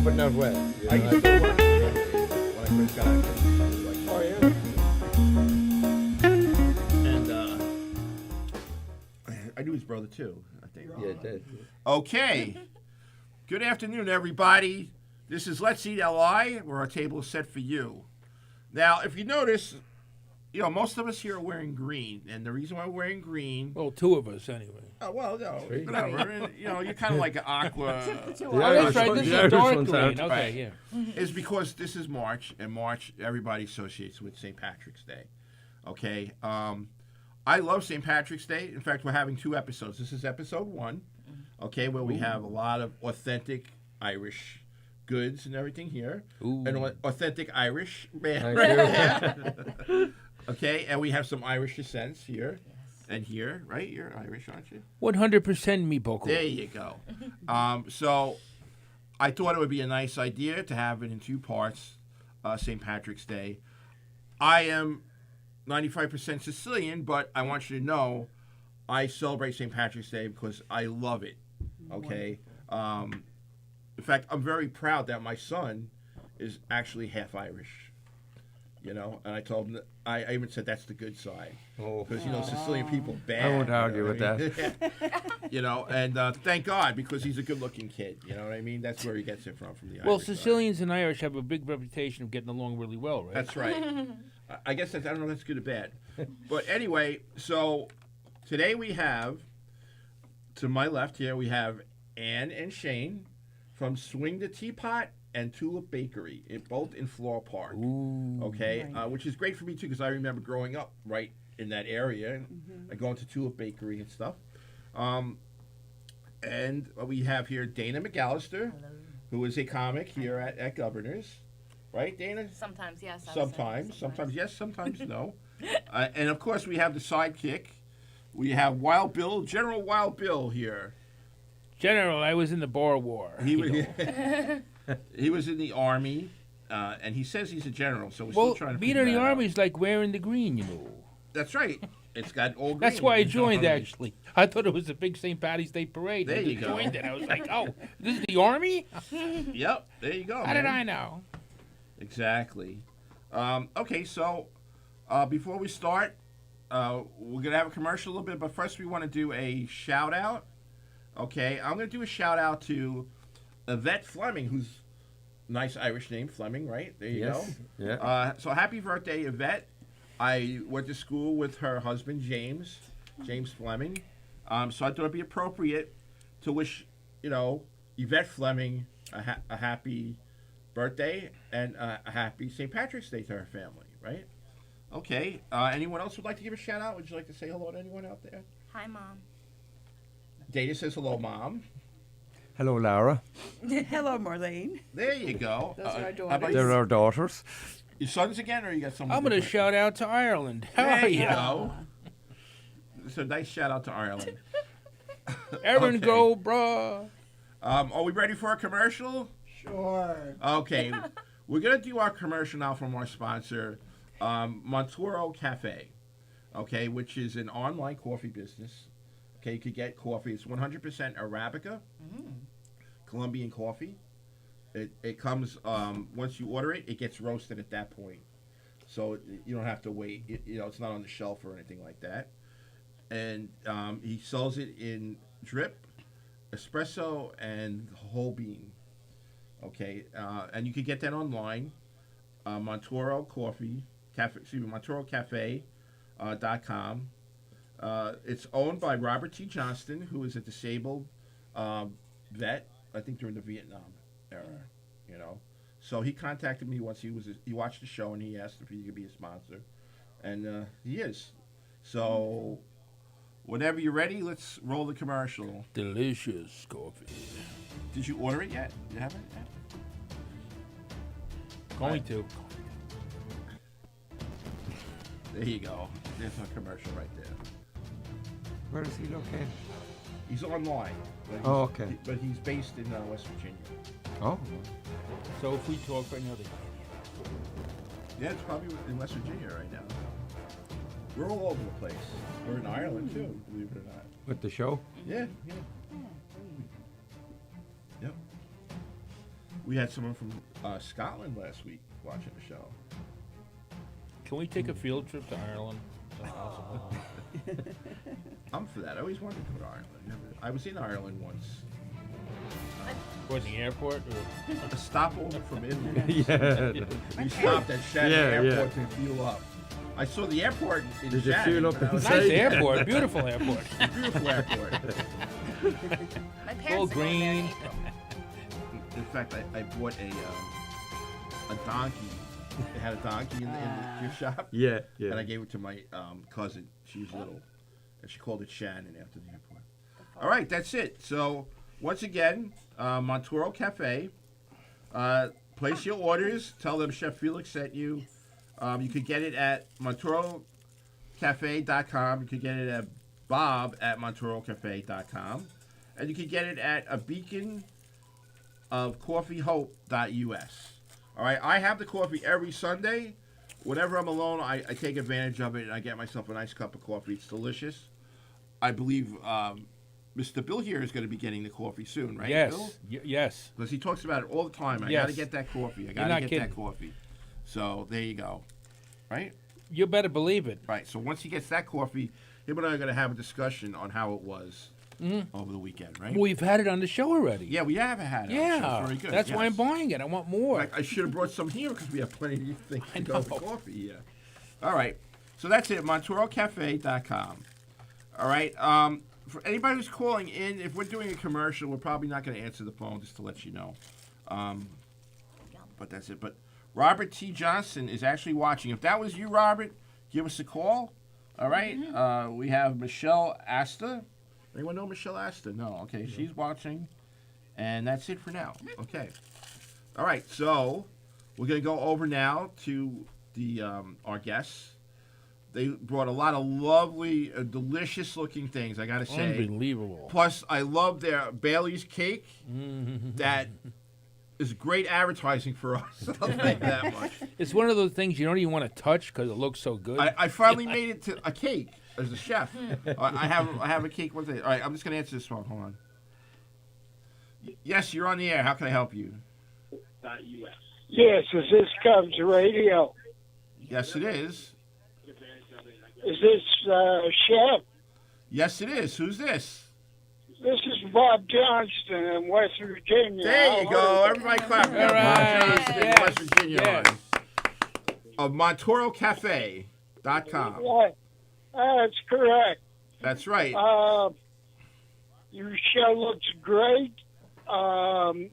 but not wet. I used to work when I first got out. Like, oh yeah. And I knew his brother too. I think. Yeah, did. Okay. Good afternoon, everybody. This is Let's Eat LI, where our table is set for you. Now, if you notice, most of us here are wearing green, and the reason why we're wearing green. Well, two of us anyway. Oh, well, no, whatever. You're kind of like an aqua. That's right. This is dark green. Okay, yeah. Is because this is March, and March everybody associates with St. Patrick's Day. Okay. I love St. Patrick's Day. In fact, we're having 2 episodes. This is episode 1. Okay, where we have a lot of authentic Irish goods and everything here. Ooh. An authentic Irish man. Okay, and we have some Irish descents here and here, right? You're Irish, aren't you? 100% me, Boko. There you go. So I thought it would be a nice idea to have it in 2 parts, St. Patrick's Day. I am 95% Sicilian, but I want you to know I celebrate St. Patrick's Day because I love it, okay? In fact, I'm very proud that my son is actually half Irish, and I told him, I even said that's the good side. Because, Sicilian people bad. I won't argue with that. And thank God, because he's a good-looking kid, you know what I mean? That's where he gets it from the Irish Well, side. Sicilians and Irish have a big reputation of getting along really well, right? That's right. I guess I don't know if that's good or bad. But anyway, so today we have, to my left here, we have Ann and Shane from Swing the Teapot and Tulip Bakery, both in Floral Park. Ooh. Okay, Right. Which is great for me too because I remember growing up right in that area and going to Tulip Bakery and stuff. And we have here Dana McAllister, who is a comic here at Governor's, right, Dana? Sometimes, yes. Sometimes yes, sometimes no. And of course, we have the sidekick. We have Wild Bill, General Wild Bill here. General, I was in the Boer War. He was in the Army. and he says he's a general, so we're Well, still trying to being figure in the that out. Army is like wearing the green, you know. That's right. It's got all green. That's why I It's not joined, Army. actually. I thought it was a big St. Patty's Day parade. There I you just go. joined it. I was like, oh, this is the Army? Yep, there you go. How did man. I know? Exactly. Okay, so before we start, we're going to have a commercial a little bit, but first we want to do a shout out. Okay, I'm going to do a shout out to Yvette Fleming, who's nice Irish name, Fleming, right? There you go. Yeah. So happy birthday, Yvette. I went to school with her husband, James Fleming. So I thought it'd be appropriate to wish, Yvette Fleming a happy birthday and a happy St. Patrick's Day to her family, right? Okay. Anyone else would like to give a shout out? Would you like to say hello to anyone out there? Hi, Mom. Dana says hello, Mom. Hello, Laura. Hello, Marlene. There you go. Those are our how about daughters. They're our daughters. your sons again, or you got someone? I'm going to different? shout out to Ireland. How There are you you? go. So nice shout out to Ireland. Erin, Okay. go, bruh. Are we ready for our commercial? Sure. Okay, we're gonna do our commercial now from our sponsor, Montoro Cafe. Okay, which is an online coffee business. Okay, you could get coffee. It's 100% Arabica, Colombian coffee. It comes once you order it, it gets roasted at that point, so you don't have to wait. It's not on the shelf or anything like that. And he sells it in drip, espresso, and whole bean. Okay, and you can get that online. Montoro MontoroCafe.com. It's owned by Robert T. Johnston, who is a disabled vet, I think during the Vietnam era. So he contacted me once he watched the show and he asked if he could be a sponsor, and he is. So whenever you're ready, let's roll the commercial. Delicious coffee. Did you order it yet? You haven't yet? Going to. There you go. There's a commercial right there. Where is he located? He's online. But he's, Oh, okay. But he's based in West Virginia. Oh. So if we talk right now, Yeah, it's probably in West Virginia right now. We're all over the place. We're in Ireland too, believe it or not. With the show? Yeah. Yep. We had someone from Scotland last week watching the show. can we take a field trip to Ireland? Is that possible? I'm for that. I always wanted to go to Ireland. I was in Ireland once. Or the airport? Or A stopover from Italy. Yeah. We stopped at Shannon Yeah, Airport to fuel up. I saw the airport in Did you Shannon. fuel up but I was- inside? nice airport, beautiful airport. Beautiful airport. My parents All are going there in green. April. In fact, I bought a donkey. They had a donkey in the gift shop. Yeah, And I yeah. gave it to my cousin. She was little. And she called it Shannon after the airport. All right, that's it. So, once again, Montoro Cafe. Place your orders. Tell them Chef Felix sent you. You could get it at MontoroCafe.com. You could get it at Bob@MontoroCafe.com. And you could get it at a beacon of coffeehope.us. All right, I have the coffee every Sunday. Whenever I'm alone, I take advantage of it and I get myself a nice cup of coffee. It's delicious. I believe Mr. Bill here is going to be getting the coffee soon, right? Yes, Bill? yes. Because he talks about it all the time. I Yes. got to get that coffee. I got not to get kidding. that coffee. So there you go. Right? You better believe it. Right. So once he gets that coffee, him and I are going to have a discussion on how it was over the weekend, right? We've had it on the show already. Yeah, we have had it. Yeah, So very good. that's why I'm yes. buying it. I want more. Like, I should have brought some here because we have plenty of things I to go with know. coffee. Yeah. All right. So that's it. MonteroCafe.com. All right. For anybody who's calling in, if we're doing a commercial, we're probably not going to answer the phone, just to let you know. But that's it. But Robert T. Johnson is actually watching. If that was you, Robert, give us a call. All right. We have Michelle Asta. Anyone know Michelle Asta? No. Okay. She's watching. And that's it for now. Okay. All right. So we're going to go over now to the our guests. They brought a lot of lovely, delicious-looking things, I got to say. Unbelievable. Plus, I love their Bailey's cake that is great advertising for us. I'll tell you that much. It's one of those things you don't even want to touch because it looks so good. I finally made it to a cake as a chef. I have a cake one day. All right, I'm just going to answer this one. Hold on. Yes, you're on the air. How can I help you? Yes, is this Cubs Radio? Yes, it is. Is this Chef? Yes, it is. Who's this? This is Bob Johnston in West Virginia. There you go. Everybody clap. All right. Bob Johnston, Yes. West Virginia. Yes. Of MonteroCafe.com. Right. That's correct. That's right. Your show looks great. I'm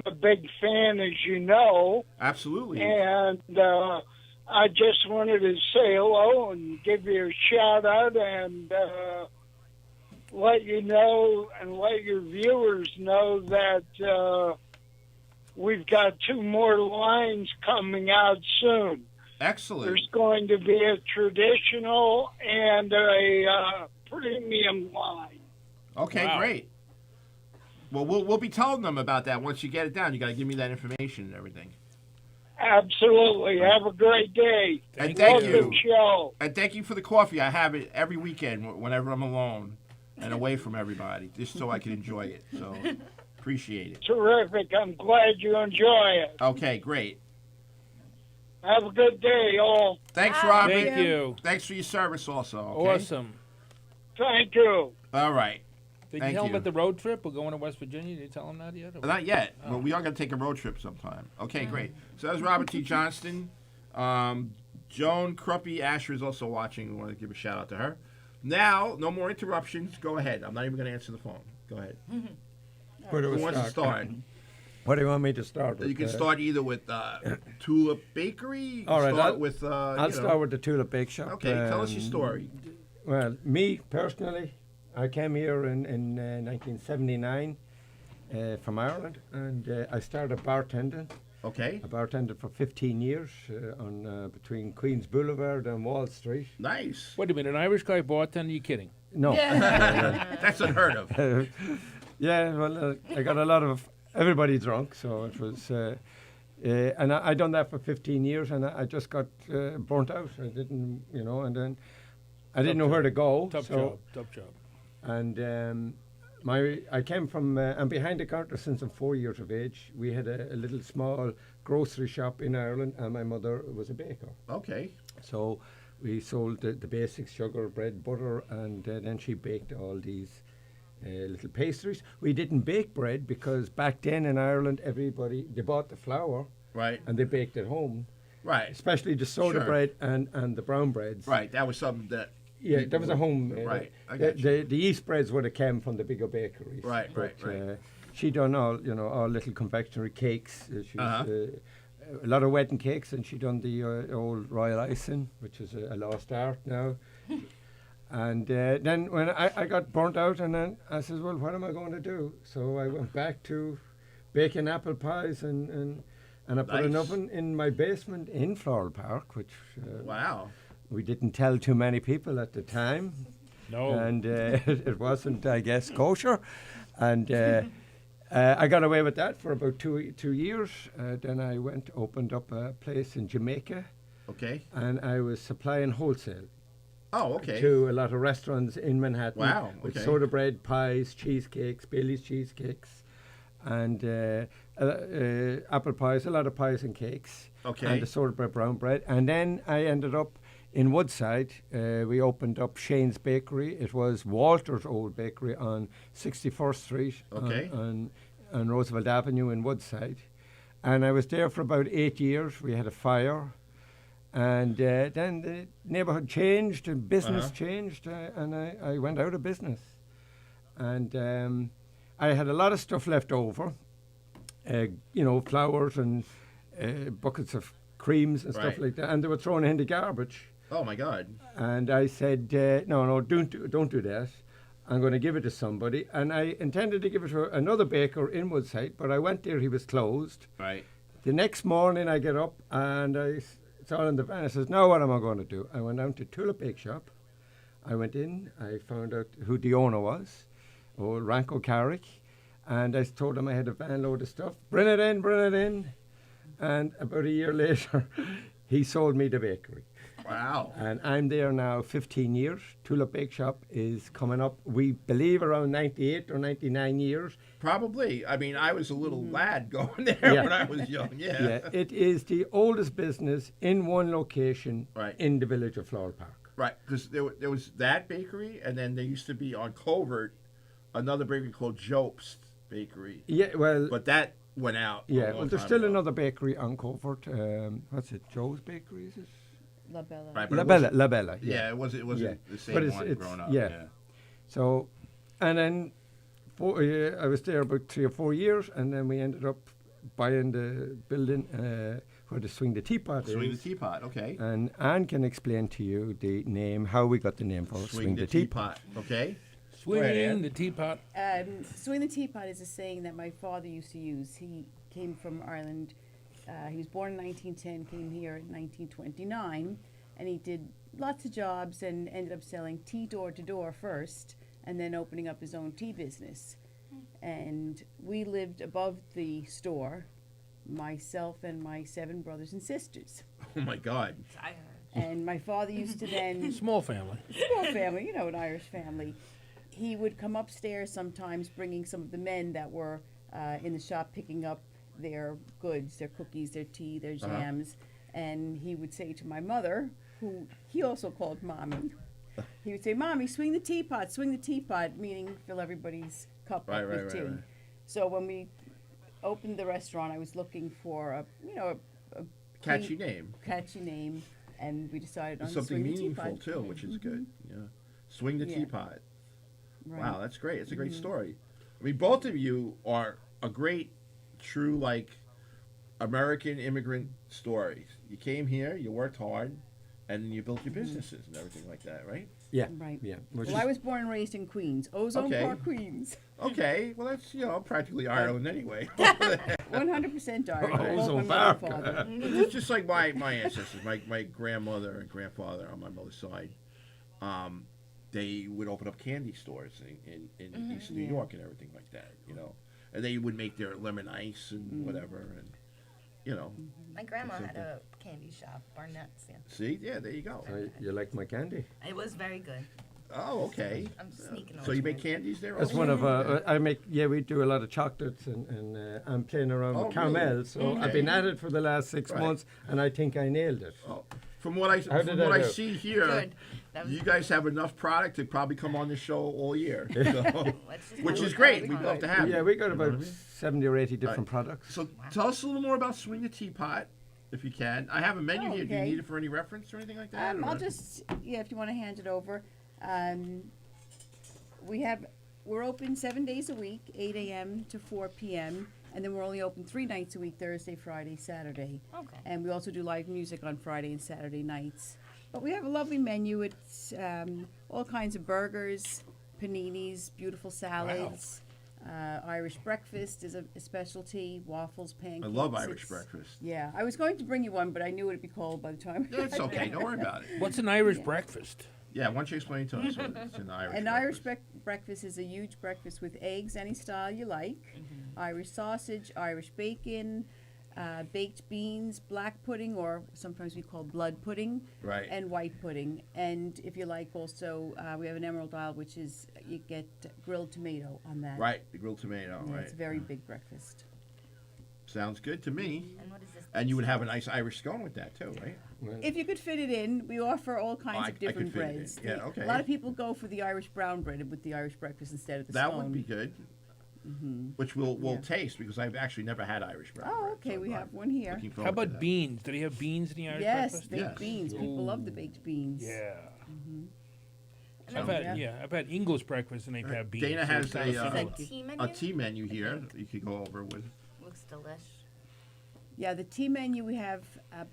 a big fan, as you know, Absolutely. and I just wanted to say hello and give you a shout out and let you know and let your viewers know that we've got 2 more lines coming out soon. Excellent. There's going to be a traditional and a premium line. Okay, Wow. great. Well, we'll be telling them about that once you get it down. You got to give me that information and everything. Absolutely. Have a great day. And thank Love you. the show. And thank you for the coffee. I have it every weekend whenever I'm alone and away from everybody, just so I can enjoy it. So appreciate it. Terrific. I'm glad you enjoy it. Okay, great. Have a good day, all. Thanks, Bye. Robert. Thank you. Thanks for your service also. Okay? Awesome. Thank you. All right. Did Thank you tell him you. about the road trip? We're going to West Virginia. Did you tell him that yet? or- Not yet, Oh. but we are going to take a road trip sometime. Okay, great. So that was Robert T. Johnston. Joan Cruppy Asher is also watching. We want to give a shout out to her. Now, no more interruptions. Go ahead. I'm not even going to answer the phone. Go ahead. Where do Who we wants to start? What do you want me to start with? You can start either with Tulip Bakery. You can All right, start I'll- with. I'll start with the Tulip Bake Shop. Okay, tell us your story. Well, me personally, I came here in 1979 from Ireland, and I started bartending. Okay, I bartended for 15 years on between Queens Boulevard and Wall Street. nice. Wait a minute, an Irish guy bartender? You kidding? No. That's unheard of. Yeah, well, I got a lot of everybody drunk, so it was, and I done that for 15 years, and I just got burnt out. I didn't, and then I didn't know where to go. Tough so, job. Tough job. And I came from, I'm behind the counter since I'm 4 years of age. We had a little small grocery shop in Ireland, and my mother was a baker. Okay, So we sold the basics, sugar, bread, butter, and then she baked all these little pastries. We didn't bake bread because back then in Ireland, they bought the flour right, and they baked at home, right, especially the soda Sure. bread and the brown breads. right. That was something that. Yeah, that was a home. Right, I the, got you. the yeast breads would have come from the bigger bakeries. Right, right, but, right. She done all little confectionery cakes. She's, Uh-huh. a lot of wedding cakes, and she done the old royal icing, which is a lost art now. And then when I got burnt out, and then I said, well, what am I going to do? So I went back to baking apple pies, and I put an Nice. oven in my basement in Floral Park, which Wow. we didn't tell too many people at the time. No. And it wasn't, I guess, kosher. And I got away with that for about two years. Then I opened up a place in Jamaica, Okay. and I was supplying wholesale Oh, okay. to a lot of restaurants in Manhattan. Wow, With okay. soda bread, pies, cheesecakes, Bailey's cheesecakes, and apple pies, a lot of pies and cakes. Okay. And the soda bread, brown bread. And then I ended up in Woodside. We opened up Shane's Bakery. It was Walter's old bakery on 61st Street Okay. on Roosevelt Avenue in Woodside. And I was there for about 8 years. We had a fire. And then the neighborhood changed and business changed, and I went out of business. And I had a lot of stuff left over, flowers and buckets of creams and stuff Right. like that, and they were thrown in the garbage. Oh my God. And I said, no, don't do that. I'm going to give it to somebody. And I intended to give it to another baker in Woodside, but I went there, he was closed. Right. The next morning I get up and I saw in the van, I says, now what am I going to do? I went down to Tulip Bake Shop. I went in, I found out who the owner was, old Ranko Carrick, And I told him I had a van load of stuff. Bring it in, bring it in. And about a year later, he sold me the bakery. Wow. And I'm there now 15 years. Tulip Bake Shop is coming up, we believe, around 98 or 99 years. Probably. I mean, I was a little lad going there Yeah. when I was young. Yeah, it is the oldest business in one location Right. in the village of Flower Park. Right, because there was that bakery, and then there used to be on Covert another bakery called Jobst Bakery. Yeah, well, But that went out. a yeah, long well, there's time still ago. another bakery on Covert. What's it? Joe's Bakery, is it? La Bella. Right, but La it Bella, wasn't- La Bella. Yeah, it wasn't Yeah. the same But one it's- growing up. yeah. So, and then I was there about 3 or 4 years, and then we ended up buying the building where the Swing the Teapot Swing the is. Teapot, okay. And Anne can explain to you the name, how we got the name for Swing the Teapot, okay. Swing Right, Ann. the teapot. Swing the teapot is a saying that my father used to use. He came from Ireland. He was born in 1910, came here in 1929, and he did lots of jobs and ended up selling tea door to door first, and then opening up his own tea business. And we lived above the store, myself and my 7 brothers and sisters. Oh my God. And my father used to then Small family. small family, an Irish family. He would come upstairs sometimes bringing some of the men that were in the shop picking up their goods, their cookies, their tea, their jams. And he would say to my mother, who he also called Mommy, he would say, Mommy, swing the teapot, meaning fill everybody's cup Right, up right, with right, tea. right. So when we opened the restaurant, I was looking for a Catchy name. catchy name, and we decided on Something Swing the meaningful, Teapot. too, which is good. Yeah. Swing the Yeah. Teapot. Right. Wow, that's great. It's a great story. I mean, both of you are a great, true, like, American immigrant story. You came here, you worked hard, and then you built your businesses and everything like that, right? Yeah, Right. yeah. Which Well, I was born and raised in Queens, Ozone Okay. Park, Queens. Okay, well, that's, practically Ireland anyway. 100% Irish. Oh, Both Ozone my mother Park. and father. It's just like my ancestors, my grandmother and grandfather on my mother's side. They would open up candy stores in East New Yeah. York and everything like that, and they would make their lemon ice and whatever, and My grandma had a candy shop, Barnett's. Yeah, see, yeah, there you go. you like my candy? it was very good. Oh, okay. I'm sneaking. So you make candies there? That's also? one of I make. Yeah, we do a lot of chocolates, and I'm playing around Oh, with caramel. really? So Okay. I've been at it for the last 6 Right. months, and I think I nailed it. Oh, from what I How did that go? see here, Good. That was you guys have enough product to probably come on the show all year, so, Let's just which have is it great. all We'd the love to time. have Yeah, you. we got You know about what I mean? 70 or 80 different products. So tell us a little more about Swing the Teapot, if you can. I have a menu here. Do you Okay. need it for any reference or anything like that? I'll or- just, if you want to hand it over. We're open 7 days a week, 8 a.m. to 4 p.m. And then we're only open 3 nights a week, Thursday, Friday, Saturday. Okay. And we also do live music on Friday and Saturday nights. But we have a lovely menu. It's all kinds of burgers, paninis, beautiful salads. Irish breakfast is a specialty, waffles, pancakes. I love Irish It's- breakfast. Yeah, I was going to bring you one, but I knew it'd be cold by the time. It's okay. Don't worry about it. What's an Irish breakfast? Yeah, why don't you explain to us what it's an Irish An Irish breakfast? breakfast is a huge breakfast with eggs, any style you like, Irish sausage, Irish bacon, baked beans, black pudding, or sometimes we call blood pudding, Right. and white pudding. And if you like, also we have an Emerald Isle, which is you get grilled tomato on that. Right, the grilled tomato, Yeah, right. It's a very big breakfast. Sounds good to me. And what is this? And you would have a nice Irish scone with that too, right? If you could fit it in, we offer all kinds I of could different fit it in. breads. Yeah, okay. A lot of people go for the Irish brown bread with the Irish breakfast instead of the That scone. would be good. Which we'll Yeah. taste because I've actually never had Irish brown Oh, bread, okay, so we I'm have one here. looking How forward to about that. beans? Do they have beans in the Irish Yes, breakfast? baked Yes. beans. People love the baked beans. Yeah. And I've then had I've had English breakfast and they've had beans. Dana so has it's kinda a, similar. a tea menu. A tea menu here that you could go over with. Looks delish. Yeah, the tea menu, we have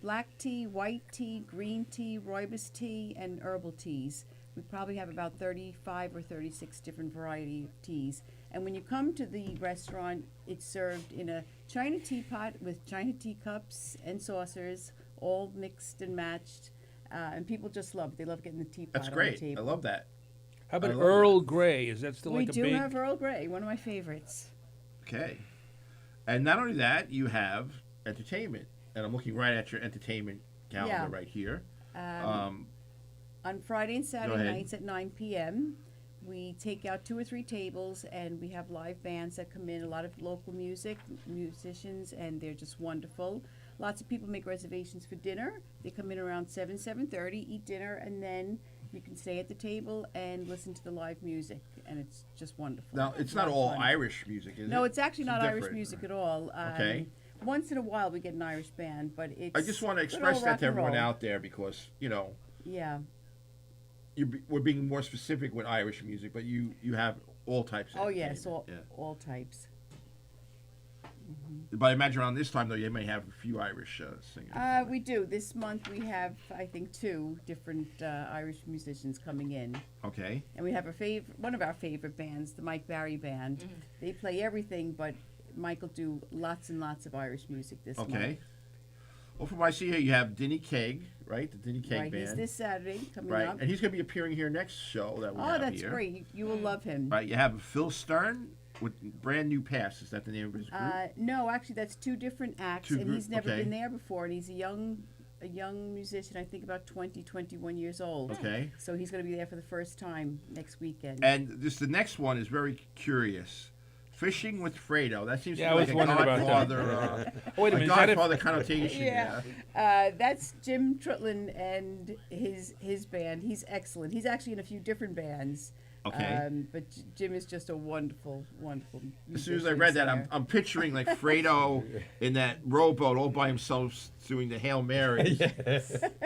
black tea, white tea, green tea, rooibos tea, and herbal teas. We probably have about 35 or 36 different variety of teas. And when you come to the restaurant, it's served in a china teapot with china teacups and saucers, all mixed and matched. And people just love it. They love getting the teapot That's on great. the I table. love that. How about I love Earl Grey? Is that still We like a do big? have Earl Grey, one of my favorites. Okay. And not only that, you have entertainment. And I'm looking right at your entertainment calendar Yeah. right here. On Friday and Saturday ahead. nights at 9 p.m., we take out 2 or 3 tables and we have live bands that come in, a lot of local musicians, and they're just wonderful. Lots of people make reservations for dinner. They come in around 7:30, eat dinner, and then you can stay at the table and listen to the live music, and it's just wonderful. Now, it's a not lot of all fun. Irish music, is it? No, it's actually not Irish different. music at all. Okay. Once in a while we get an Irish band, but it's I just want to good express old that rock to and everyone roll. out there because, you know, Yeah. we're being more specific with Irish music, but you have all types of Oh yes, entertainment. all types. But I imagine around this time, though, you may have a few Irish singers. We do. This month we have, I think, 2 different Irish musicians coming in. Okay. And we have one of our favorite bands, the Mike Barry Band. They play everything, but Mike will do lots and lots of Irish music this month. Okay. Well, from what I see here, you have Denny Keg, right? The Denny Keg Right, Band. he's this Saturday coming Right. up. And he's going to be appearing here next show that we Oh, have that's here. great. You will love him. Right. You have Phil Stern with Brand New Pass. Is that the name of his group? No, actually, that's 2 different acts, Two and group- he's never okay. been there before, and he's a young musician, I think about 21 years old. Okay. So he's going to be there for the first time next weekend. And the next one is very curious. Fishing with Fredo. That seems Yeah, to I be was like a wondering about that. Godfather, Oh, wait a a minute. Is that Godfather connotation. Yeah. Yeah. That's Jim Trutlin and his band. He's excellent. He's actually in a few different bands. Okay. But Jim is just a wonderful, wonderful musician. As soon as I read that, singer. I'm picturing like Fredo in that rowboat all by himself doing the Hail Mary.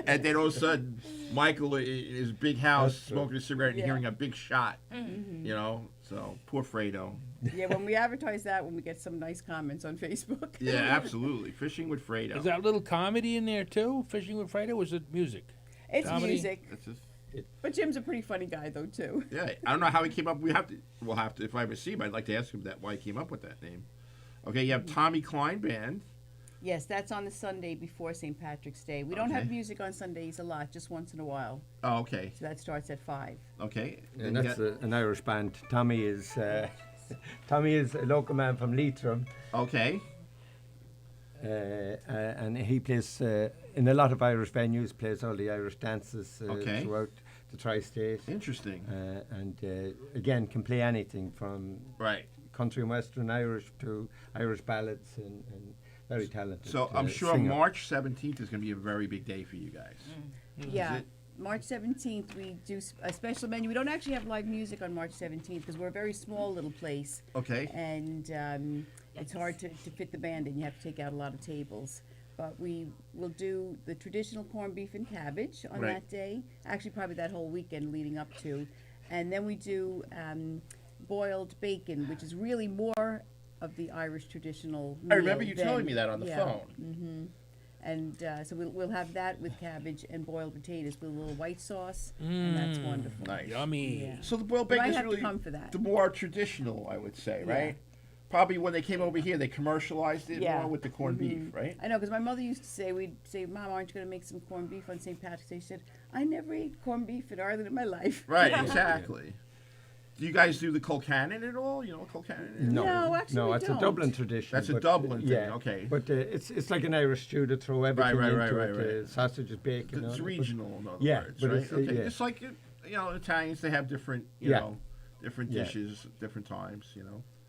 And then all of a sudden, Michael in his big house smoking a cigarette and Yeah. hearing a big shot. You know? So, poor Fredo. Yeah, when we advertise that, when we get some nice comments on Facebook. Yeah, absolutely. Fishing with Fredo. Is that a little comedy in there too? Fishing with Fredo? Was it music? It's Comedy? music. That's just, But Jim's a pretty funny guy, though, too. yeah, I don't know how he came up. We'll have to. If I ever see him, I'd like to ask him why he came up with that name. Okay, you have Tommy Klein Band. Yes, that's on the Sunday before St. Patrick's Day. We don't have Okay. music on Sundays a lot, just once in a while. Oh, okay, So that starts at 5. okay. And Then you that's got- an Irish band. Tommy is Tommy is a local man from Leitrim, okay, and he plays in a lot of Irish venues. Plays all the Irish dances Okay. throughout the tri-state, interesting. and again can play anything from Right. country and western Irish to Irish ballads, and very talented. So I'm sure singer. March 17th is going to be a very big day for you guys. Yeah. it? March 17th, we do a special menu. We don't actually have live music on March 17th because we're a very small little place. Okay. And it's hard to fit the band in. You have to take out a lot of tables. But we will do the traditional corned beef and cabbage on Right. that day. Actually, probably that whole weekend leading up to. And then we do boiled bacon, which is really more of the Irish traditional I remember meal you telling than- me that on the yeah. phone. And so we'll have that with cabbage and boiled potatoes with a little white sauce, and that's wonderful. Nice. Yummy. Yeah. So the boiled You bacon might is have to really come for that. the more traditional, I would say, Yeah. right? Probably when they came over here, they commercialized it Yeah. more with the corned beef, right? I know, because my mother used to say, we'd say, Mom, aren't you going to make some corned beef on St. Patrick's Day? She said, I never ate corned beef in Ireland in my life. Right, exactly. Do you guys do the Colcannon at all? You know what Colcannon is? No, actually no, we it's don't. a Dublin tradition. That's a but, Dublin thing, yeah, okay. But it's like an Irish stew to throw everything right, into right, it. right. Sausages, bacon. all It's that, but- regional, in other Yeah, words, but right? it's, Okay, yeah. just like Italians, they have different, Yeah. different Yeah. dishes, different times.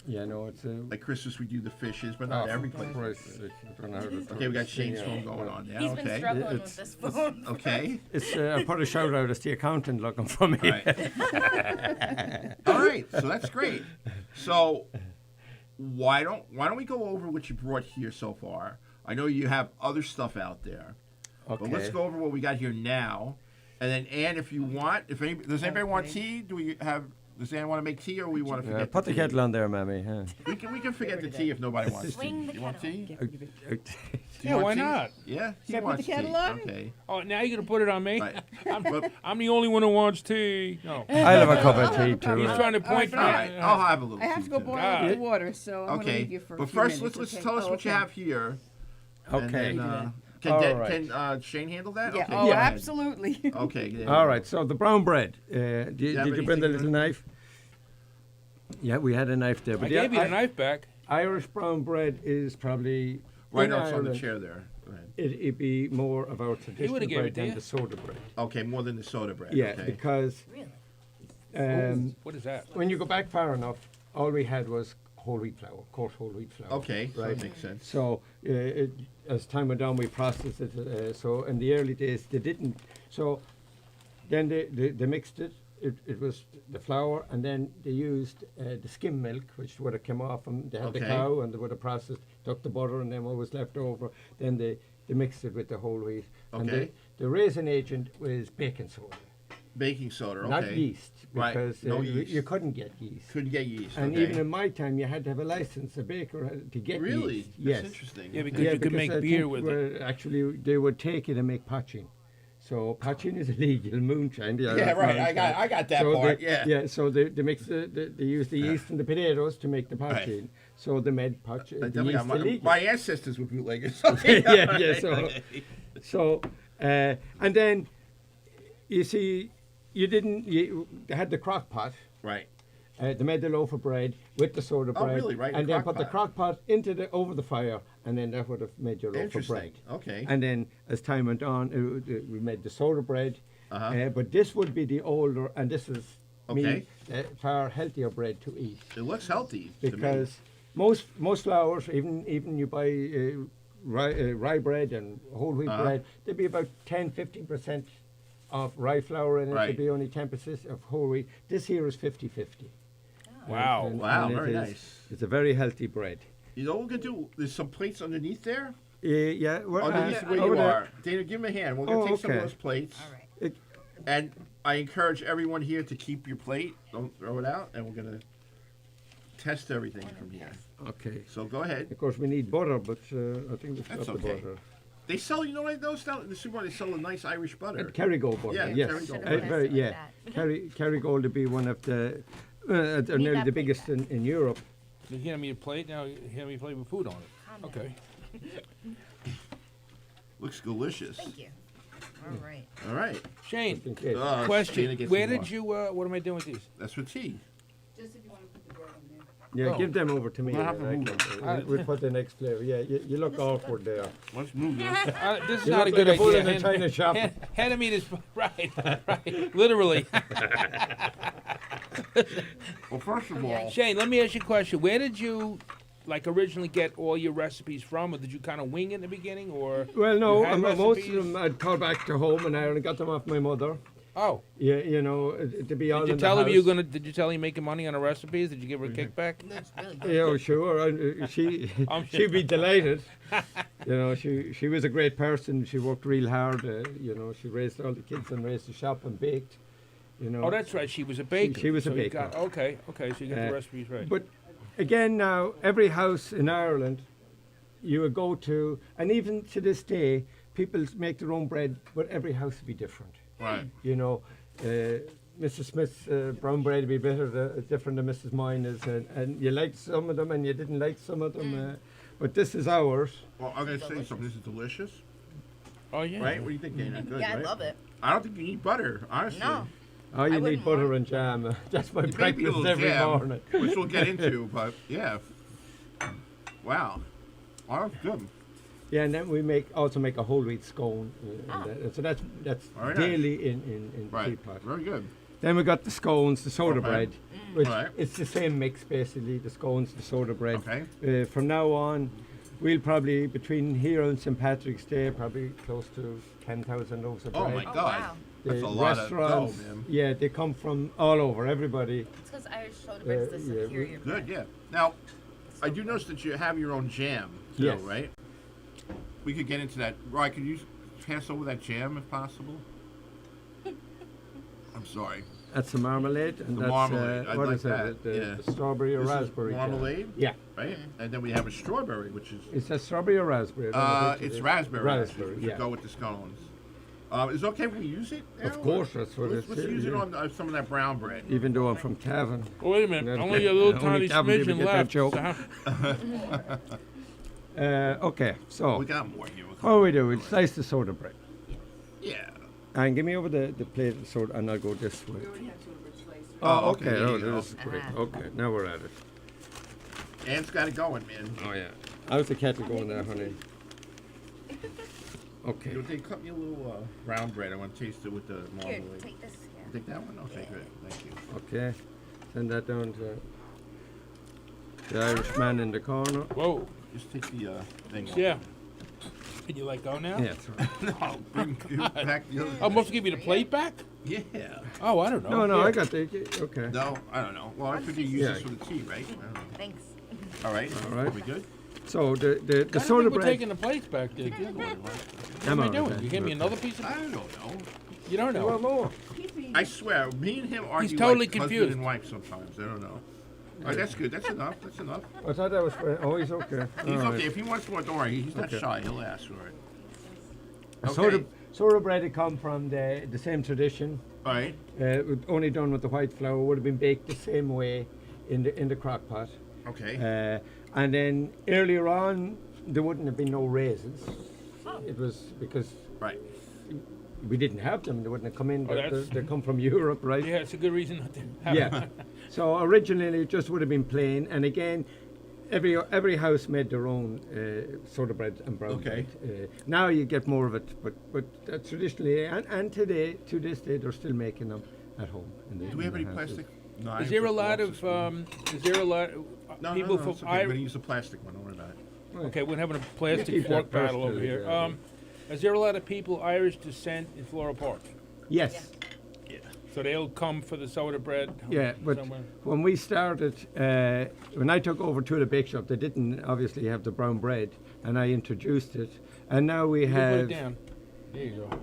Yeah, no, it's a. Like Christmas, we do the fishes, but not every place. I don't know how to Okay, we got sing Shane's it. phone going on now. He's been Okay, struggling It's- with this phone. okay, It's I put a shout out. It's the accountant looking for me. right. All right, so that's great. So why don't we go over what you brought here so far? I know you have other stuff out there, Okay. but let's go over what we got here now. And then, Ann, if you want, does anybody want Okay. tea? Does anyone want to make tea, or we want to forget? Put the tea? kettle on there, mammy. Huh? We can forget the tea if nobody wants tea. Swing the You want kettle. tea? Get rid of it. Do you Yeah, want why tea? not? Yeah, he Should I put wants the kettle tea. on? Okay. Oh, now you're gonna put it on me? Right. I'm, But- I'm the only one who wants tea. No. I'll have a cup of tea I'll too. He's trying to point. All right, I'll have a little. I have tea, to go too. boil God. the water, so I'm going to Okay, leave you for a but few first minutes, let's okay? tell us Oh, what you okay. have here. Okay. And then, can All Dan- right. can Shane handle that? Yeah, Okay, oh, go ahead. absolutely. Okay. yeah. All right. So the brown bread. you have Did you bring the anything little knife? Yeah, we had a knife there. I But gave you the knife back. Irish brown bread is probably Right in outside the Ireland, chair there. Go ahead. It'd be more of our traditional would've gave bread it to than you. the soda bread. Okay, more than the soda bread. Yeah, okay. because Really? What is that? when you go back far enough, all we had was whole wheat flour, coarse whole wheat flour. Okay, so right. that makes sense. So as time went on, we processed it. So in the early days, they didn't. So then they mixed it. It was the flour, and then they used the skim milk, which would have come off them. They had the Okay. cow, and they would have processed, took the butter, and then what was left over, then they mixed it with the whole wheat. And Okay. the raisin agent was baking soda, Baking soda, okay. not yeast, Right, because no you yeast. couldn't get yeast. Couldn't get yeast. And okay. even in my time, you had to have a license, a baker to get Really? yeast. That's Yes. interesting. Yeah, Okay. because you could make I beer think with it. actually, they would take it and make potching. So potching is illegal, moonshine. Yeah, right. I got that part. They, Yeah. So they mix they use the yeast and the potatoes to make the potching. So they made potching. The Yeah, yeast illegal. my ancestors were bootleggers. So and then you see, you had the crock pot. Right. They made the loaf of bread with the soda Oh, bread, really? Right, and the then crock put the pot. crock pot into over the fire, and then that would have made your loaf of bread. Interesting. Okay. And then as time went on, we made the soda bread. Uh-huh. But this would be the older, and this is Okay. far healthier bread to eat, It looks healthy to me. because most flours, even you buy rye bread and whole wheat Uh-huh. bread, there'd be about 10-15% of rye flour in it. Right. There'd be only 10% of whole wheat. This here is 50-50. Wow. Wow, it very is- nice. It's a very healthy bread. You know what we could do? There's some plates underneath there. Yeah, well, Underneath where over you there. are. Dana, give me a hand. We're going to Oh, take some of okay. those plates. All right. And I encourage everyone here to keep your plate. Don't throw it out. And we're going to test everything from here. Okay. So go ahead. Of course, we need butter, but I think we've got That's the okay. butter. They sell, you know what I noticed out in the supermarket? They sell a nice Irish butter. Kerrygold butter, Yeah, yes. Kerrygold. Should've Yeah, tested with Kerrygold to be one of the, they're Need nearly that the plate biggest back. in Europe. You hand me a plate now. You hand me a plate with food on it. Calm down. Okay. Looks delicious. Thank you. All right. All right. Shane, In case. Dana question. gets Where some did more. you? What am I doing with these? That's for tea. Just if you want to put the bread on there. Yeah, Oh. give them over to me. We'll have and to I move can- them. we'll put the next flavor. Yeah, you look awkward there. Let's move this. This is You not a look good like a bull idea. in a china shop. Hand me this. Right. Literally. Well, first of all, Shane, let me ask you a question. Where did you, originally get all your recipes from, or did you kind of wing it in the beginning, or? Well, no, You had most of recipes? them I'd call back to home, and I only got them off my mother. Oh, Yeah, to be all did you in tell the him you house. were gonna? Did you tell him you're making money on the recipes? Did you give her a kickback? That's really good. Yeah, sure. I'm She'd be delighted. She was a great person. She worked real hard. She raised all the kids and raised the shop and baked. Oh, that's right. She was a baker. She was a So you baker. got- okay, so you got the Uh, recipes right. But again, now every house in Ireland, you would go to, and even to this day, people make their own bread, but every house would be different. right. Mrs. Smith's brown bread would be better, different than Mrs. Mine is, and you liked some of them and you didn't like some of them. But this is ours. Well, I'm going to say something. This is delicious. Oh yeah. Right? What do you think, Dana? Good, Yeah, I right? love it. I don't think you need butter, honestly. No. Oh, you need wouldn't butter mind. and jam. That's my Maybe a breakfast little every jam, morning. which we'll get into, but yeah. Wow. Oh, that's good. Yeah, and then we also make a whole wheat scone. So that's Very nice. daily in the Right. teapot. Very good. Then we got the scones, the soda Okay. bread, which Right. it's the same mix basically, the scones, the soda bread. Okay. From now on, we'll probably, between here and St. Patrick's Day, probably close to 10,000 loaves of Oh, bread. my Oh, God. wow. That's The a lot of dough, restaurants, man. yeah, they come from all over, everybody. It's because Irish soda bread is the yeah, superior bread. Good, yeah. Now, I do notice that you have your own jam, too, Yes. right? We could get into that. Ryan, could you pass over that jam if possible? I'm sorry. That's the marmalade, and The that's marmalade, I'd what like is it? that, The, yeah. the strawberry or This is raspberry jam. marmalade? Yeah, Right? And then we have a strawberry, which is is that strawberry or raspberry? I don't know which it it's is. raspberry. Raspberry, Actually, we yeah. should go with the scones. Is it okay if we use it? Now, Of course, or- that's what let's, it's let's use it yeah. on some of that brown bread. Even though I'm from Cavan. Oh, wait a minute. Yeah, Only a little only tiny Gavin didn't smidgen get that left. joke. So how- Okay, so We got more here. what we do, we'll slice the soda bread. Yeah. And give me over the plate of soda, and I'll go this way. We already have soda bread sliced. Oh, Okay, okay, there oh, you go. this is great. Uh-huh. Okay, now we're at it. Ann's got it going, man. Oh, yeah. How's the kettle going there, honey? Okay. They cut me a little brown bread. I want to taste it with the Here, marmalade. take this. Yeah. Take that one? Okay, good. Thank you. Okay. Send that down to the Irishman in the corner. Whoa. Just take the thing off. Yeah. Can you let go now? Yeah, that's right. No, bring it back the other I'm supposed to give you the plate back? Yeah. Oh, I don't know. No, Here. I got the. Okay. No, I don't know. Well, I figured you use Yeah. this for the tea, right? I don't know. Thanks. All right. All right. Are we good? So the I don't soda think we're bread. taking the plates back there. What I'm are all we right doing? then. You give me Okay. another piece of I don't know. You don't You want know. more? I swear, me and him argue totally like confused. husband and wife sometimes. I don't know. All right, that's good. That's enough. That's enough. I thought that was. Oh, he's okay. He's All right. okay. If he wants more, don't worry. He's not Okay. shy. He'll ask for it. Okay. Soda bread had come from the same tradition. All right. Only done with the white flour. Would have been baked the same way in the crock pot. Okay. And then earlier on, there wouldn't have been no raisins. It was because Right. we didn't have them. They wouldn't have come in. Oh, They- that's- they come from Europe, right? Yeah, it's a good reason not to have Yeah. So originally it just would have been plain, and again, every house made their own soda bread and brown Okay. bread. Now you get more of it, but traditionally and today, to this day, they're still making them at home. Do we have any plastic knives? Is there a or lot forks of or spoons? is there a lot of No, people no, from it's okay. We're gonna use a plastic one. Don't worry about it. Okay, we're having a plastic keep that fork battle first, over here. yeah. Is there a lot of people Irish descent in Floral Park? Yes. So they'll come for the soda bread? Yeah, but somewhere? when we started, when I took over to the bake shop, they didn't obviously have the brown bread, and I introduced it, and now we You put have it down. There you go.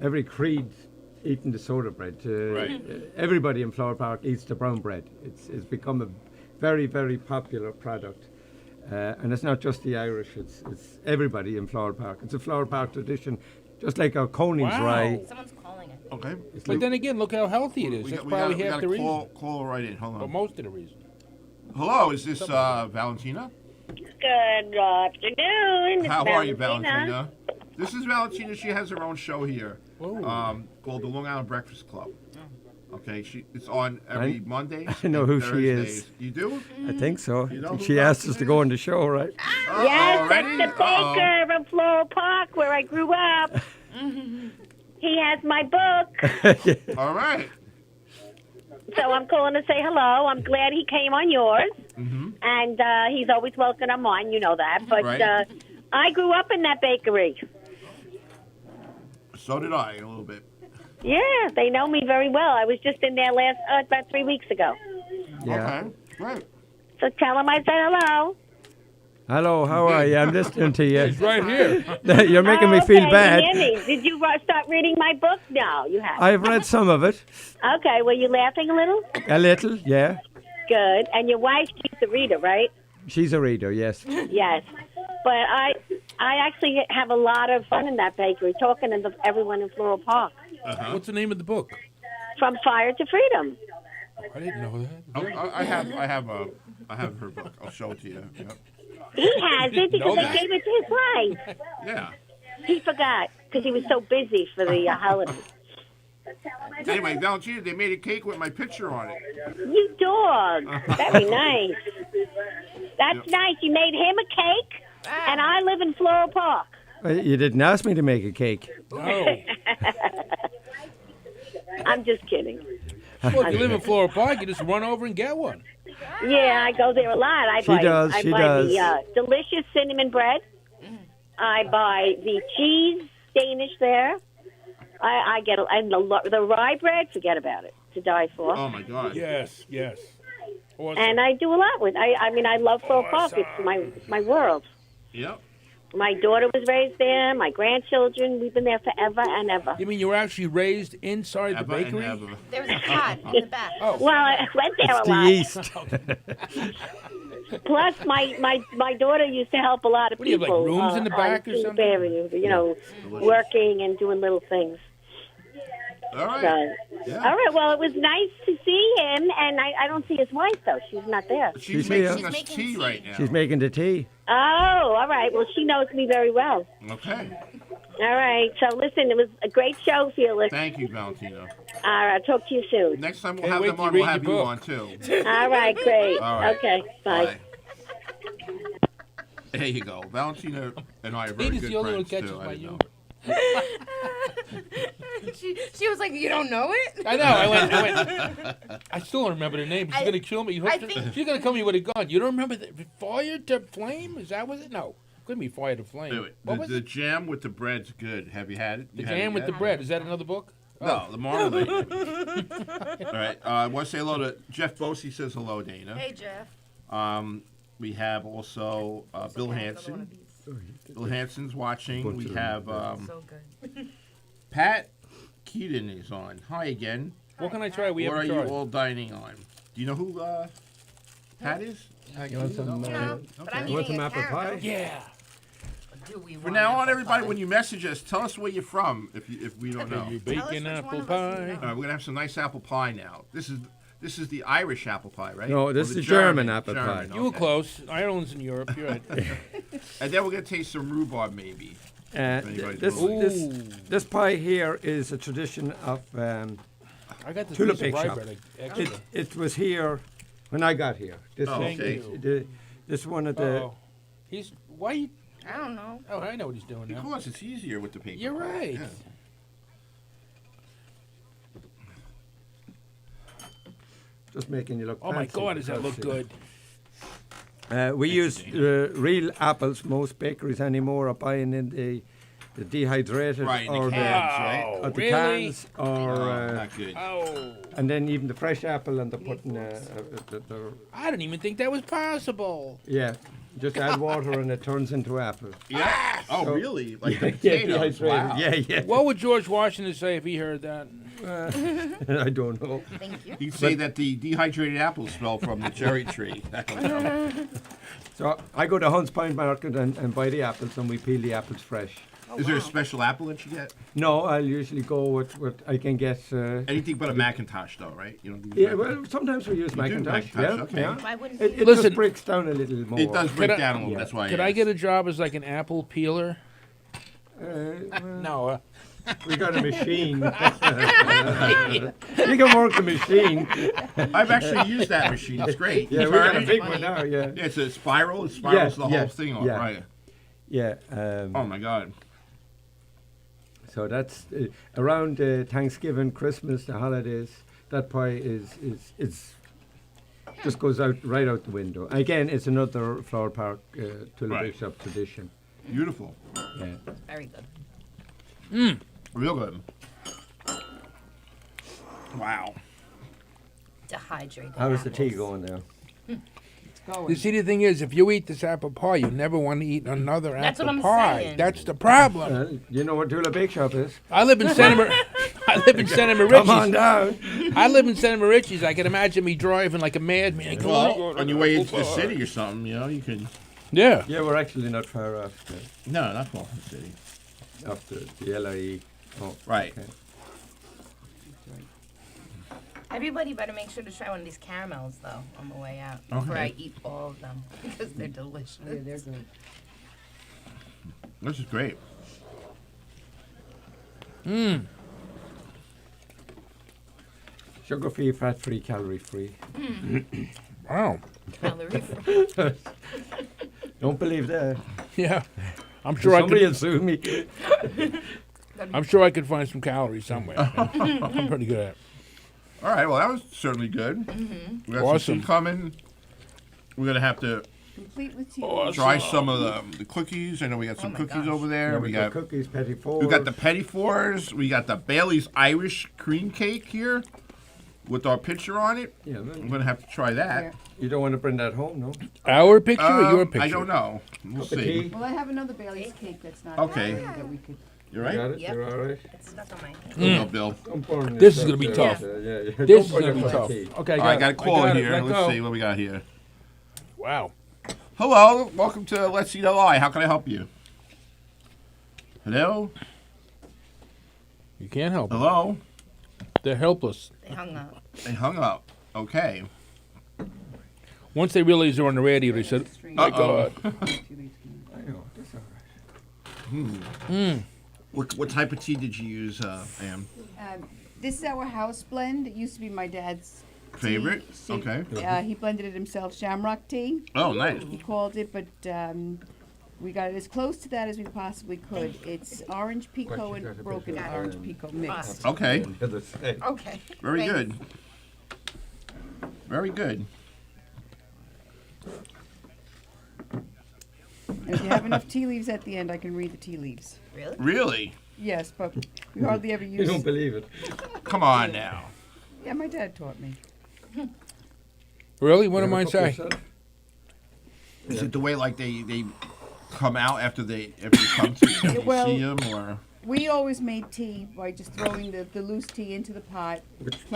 every creed eating the soda bread. Right. Everybody in Flower Park eats the brown bread. It's become a very, very popular product. And it's not just the Irish, it's everybody in Flower Park. It's a Flower Park tradition, just like our Conings Wow. rye. Someone's calling it. Okay. It's But like- then again, look how healthy it is. That's probably half the reason. Call right in. Hold Or on. most of the reason. Hello, is this Valentina? Good afternoon. How are you, Valentina? This is Valentina. She has her own show here, Whoa. called the Long Island Breakfast Club. Okay, it's on every Monday. I know who she is. You do? I think so. You know who She asked us to go on the show, right? Yes, Already? that's the baker from Floral Park where I grew up. He has my book, All right. so I'm calling to say hello. I'm glad he came on yours, Mm-hmm. and he's always welcome on mine. You know that. But Right. I grew up in that bakery. So did I, a little bit. Yeah, they know me very well. I was just in there about 3 weeks ago. Yeah. Okay, great. So tell him I said hello. Hello, how are you? I'm listening to you. It's right here. You're making me feel Okay, bad. you hear me. Did you start reading my book? No, you haven't. I've read some of it. Okay, were you laughing a little? A little, yeah. Good. And your wife, she's the reader, right? She's a reader, yes. Yes. But I actually have a lot of fun in that bakery, talking to everyone in Floral Park. What's the name of the book? From Fire to Freedom. I didn't know that. I have her book. I'll show it to you. Yep. He has it because know I that. gave it to his wife. Yeah. He forgot because he was so busy for the holidays. Anyway, Valentina, they made a cake with my picture on it. You dog. Very nice. That's nice. You made him a cake, and I live in Floral Park. You didn't ask me to make a cake. No. I'm just kidding. Well, if you live in Floral Park, you just run over and get one. Yeah, I go there a lot. I She buy, does, I she buy does. the delicious cinnamon bread. I buy the cheese Danish there. I get and the rye bread. Forget about it. To die for. Oh my God. Yes, yes. Awesome. And I do a lot with. I mean, I love Floral Park. It's my world. Yep. My daughter was raised there. My grandchildren. We've been there forever and ever. You mean you were actually raised inside the Ever and bakery? ever. There was a pot in the back. Oh. Well, I went there It's a lot. the yeast. Plus, my daughter used to help a lot of What do you have, like, people. rooms in the back or on something? Bearing, you know, working and doing little things. All right. So, Yeah. all right. Well, it was nice to see him, and I don't see his wife though. She's not there. She's She's making here. us She's tea making right tea. now. She's making the tea. Oh, all right. Well, she knows me very well. Okay. All right. So listen, it was a great show, Felix. Thank you, Valentina. All right. Talk to you soon. Next time we'll Can't have wait them till on. you We'll read have your you book. on too. All right. Great. All right. Okay. Bye. There you go. Valentina and I are very Ladies, good the only one friends catches too. I my didn't know. She was like, you don't know it? I know. I went. I still don't remember the name. She's I- gonna kill me. I think- She's gonna kill me with a gun. You don't remember the fire to flame? Is that what it? No, couldn't be fire to flame. Do it. What was The it? jam with the bread's good. Have you had it? The You had jam it with the yet? bread. Is that another book? No, the marmalade. All right. I want to say hello to Jeff Bosey. Says hello, Dana. Hey, Jeff. We have also Bill Hansen. Bill Hansen's watching. We have So good. Pat Keaton is on. Hi again. What can I try? We What are haven't you tried. all dining on? Do you know who Pat is? You want some, No, but I'm you want eating some a apple caramel. pie? Yeah. Do we From want now on, apple everybody, pie? when you message us, tell us where you're from. If we don't know. You Tell us bacon which apple one of us pie. you know. All right, we're gonna have some nice apple pie now. This is the Irish apple pie, right? No, this Or is the the German apple pie. German, You were okay. close. Ireland's in Europe. You're right. And then we're gonna taste some rhubarb, maybe. anybody's willing. This pie here is a tradition of. I got this Tulip piece of Bake rye Shop. bread extra. It was here when I got here. This Oh, is okay. this one of the. Oh, he's why? You, I don't know. oh, I know what he's doing now. Because it's easier with the paper. You're pie, right. yeah. Just making you look. Oh my fancy, God, does that look fancy. good? We use real apples. Most bakeries anymore are buying in the dehydrated Right, in the or cans, right? or the really? cans or Not good. Oh, and then even the fresh apple and they're putting I didn't even think that was possible. yeah, just add water and it turns into apple. Yeah. Oh, So- really? Like the Yeah, potatoes. dehydrated. Wow. Yeah. What would George Washington say if he heard that? I don't know. Thank you. He'd say that the dehydrated apples fell from the cherry tree. I don't know. So I go to Hunts Point Market and buy the apples and we peel the apples fresh. Is there a special apple that you get? No, I'll usually go with what I can get. Anything but a Macintosh, though, right? You don't do Yeah, Macintosh. well, sometimes we use You do Macintosh. Macintosh, Yeah, okay. yeah. Why wouldn't It Listen- just breaks down a little more. It does break Could I- down a little. Yeah. That's why. Could I get a job as like an apple peeler? No. We got a machine. You can work the machine. I've actually used that machine. It's great. Yeah, You we got turn a it, big one now. Yeah, It's a spiral. It spirals the Yeah, whole thing on, yeah. right? yeah. Oh my God. So that's around Thanksgiving, Christmas, the holidays. That pie is just goes out right out the window. Again, it's another Flower Park Tulip Right. Bake Shop tradition. Beautiful. Yeah. Very good. Real good. Wow. Dehydrated. How's the tea apples. going there? You see, the thing is, if you eat this apple pie, you never want to eat another That's apple what I'm pie. saying. That's the problem. You know what Tulip Bake Shop is? I live in Santa I live in Santa Come on Marici's. down. I live in Santa Marici's. I can imagine me driving like a madman. going, Well, on your way into the city or something, you know, you can. Yeah. Yeah, we're actually not far off No, not far from the city. the LIE. Oh, Right. okay. Everybody better make sure to try one of these caramels, though, on the way out. Before Okay. I eat all of them. Because they're delicious. Yeah, they're good. This is great. Sugar-free, fat-free, calorie-free. Wow. Calorie free. Don't believe that. Yeah. I'm sure I Somebody could. will sue me. I'm sure I could find some calories somewhere. I'm pretty good at it. All right. Well, that was certainly good. We got Awesome. some tea coming. We're gonna have to Complete with tea. try some of the cookies. I know we got some my cookies gosh. over there. Yeah, we got cookies, petit fours. we got the petit fours. We got the Bailey's Irish cream cake here with our picture on it. Yeah, I'm gonna have to try that. Yeah. you don't want to bring that home, no? Our picture or your picture? I don't know. We'll Cup of see. tea. Well, I have another Bailey's cake that's not Okay. ready that we could. You You right? got it? Yep. You're all right? It's stuck on my hand. Go, Bill. Don't burn This is yourself gonna be there. tough. Yeah. This Don't is burn gonna be your tough. tea. Okay, All right, got a call it. here. Let Let's go. see what we got here. Wow. Hello, welcome to Let's Eat Lie. How can I help you? Hello? You can't help them. Hello? They're helpless. They hung up. They hung up. Okay. Once they realized they're on the radio, they said, Stream. "My Uh-oh. God." I know, that's all right. What type of tea did you use, Am? This is our house blend. It used to be my dad's tea. Favorite? Okay. He blended it himself, shamrock tea. Oh, nice. He called it, but we got it as close to that as we possibly could. It's orange pekoe and broken orange pekoe mixed. Okay. Okay. Very Thanks. good. Very good. And if you have enough tea leaves at the end, I can read the tea leaves. Really? Really? Yes, but we hardly ever You use. don't believe it. Come on now. Yeah, my dad taught me. Really? What You am ever I cook saying? yourself? Is it the way like they come out after you come to you well- see them or? We always made tea by just throwing the loose tea into the pot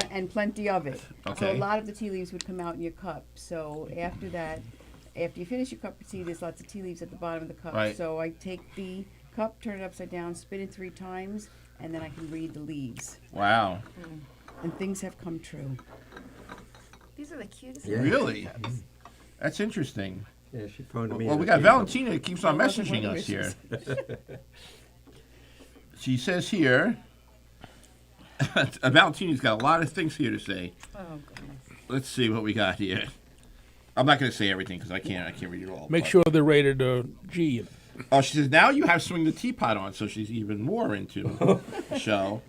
and plenty of it. So Okay. a lot of the tea leaves would come out in your cup. So after that, after you finish your cup of tea, there's lots of tea leaves at the bottom of the cup. Right. So I take the cup, turn it upside down, spin it 3 times, and then I can read the leaves. Wow. And things have come true. These are the cutest. Yeah. Really? That's interesting. Yeah, she found me. Well, in we a got tea Valentina that keeps on Well, those are messaging one us here. wishes. She says here, Valentina's got a lot of things here to say. Oh goodness. Let's see what we got here. I'm not going to say everything because I can't read it all. Make but- sure they're rated G. Oh, she says now you have Swing the Teapot on, so she's even more into the show.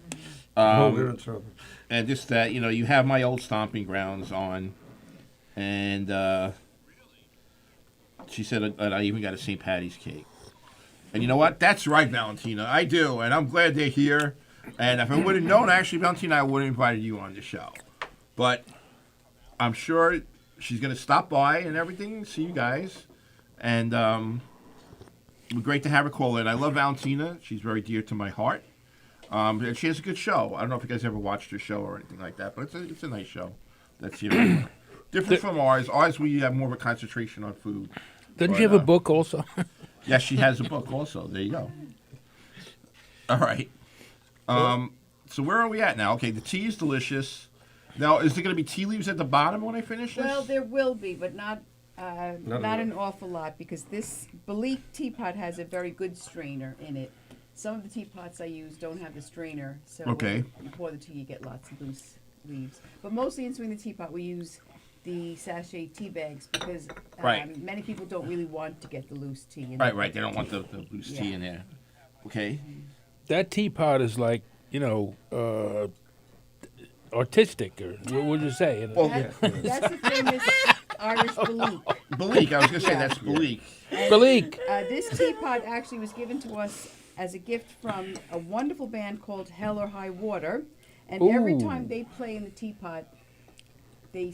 Oh, we're in trouble. And just that, you have my old stomping grounds on. And she said that I even got a St. Patty's cake. And you know what? That's right, Valentina. I do. And I'm glad they're here. And if I would have known, actually, Valentina, I would have invited you on the show. But I'm sure she's going to stop by and everything, see you guys. And it was great to have her call in. I love Valentina. She's very dear to my heart. And she has a good show. I don't know if you guys ever watched her show or anything like that, but it's a nice show. That's here. Different from ours. Ours, we have more of a concentration on food. Doesn't But, she have a book also? Yes, she has a book also. There you go. All right. So where are we at now? Okay, the tea is delicious. Now, is there going to be tea leaves at the bottom when I finish this? Well, there will be, but not Not an awful lot, because this Belique teapot has a very good strainer in it. Some of the teapots I use don't have the strainer, so Okay. when you pour the tea, you get lots of loose leaves. But mostly in Swing the Teapot, we use the sachet tea bags because Right. many people don't really want to get the loose tea. In Right. They don't want the loose tea Yeah. in there. Okay. That teapot is like, artistic, or what would you say? Well, That's the famous Irish Belique. Belique. I was going to say Yeah. that's Belique. Belique. This teapot actually was given to us as a gift from a wonderful band called Hell or High Water. And every Ooh. time they play in the teapot, they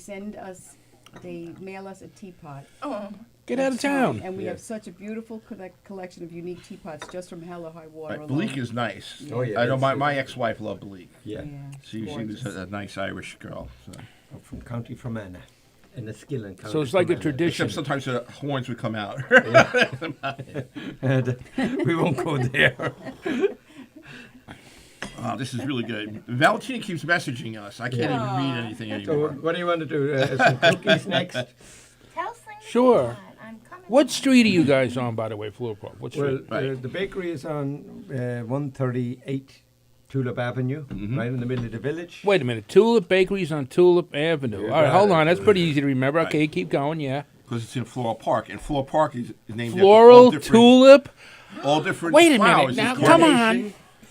mail us a teapot. Oh. Get out of town. And we have such a beautiful collection of unique teapots just from Hell or High Water Right. alone. Belique is nice. Oh, yeah. I know it's- my ex-wife loved Belique. Yeah. She was gorgeous. a nice Irish girl. So. I'm from County Fermanagh. In the Skillen County. So it's like a Fermanagh. tradition. Except sometimes the horns would come out. And, we won't go there. Oh, this is really good. Valentina keeps messaging us. I can't even read anything So anymore. what do you want to do? Some cookies next? Tell Sling the Sure. Teapot, I'm coming. What street are you guys on, by the way, Fleur Park? What Well, street? Right. the bakery is on 138 Tulip Avenue, right in the middle of the village. Wait a minute. Tulip Bakery's on Tulip Avenue. You All right, got hold it. on. That's pretty easy to remember. Right. Okay, keep going, yeah. Because it's in Floral Park. And Floral Park is named after Floral Tulip. all different Wait a minute, flowers. now, There's come Carnation, on.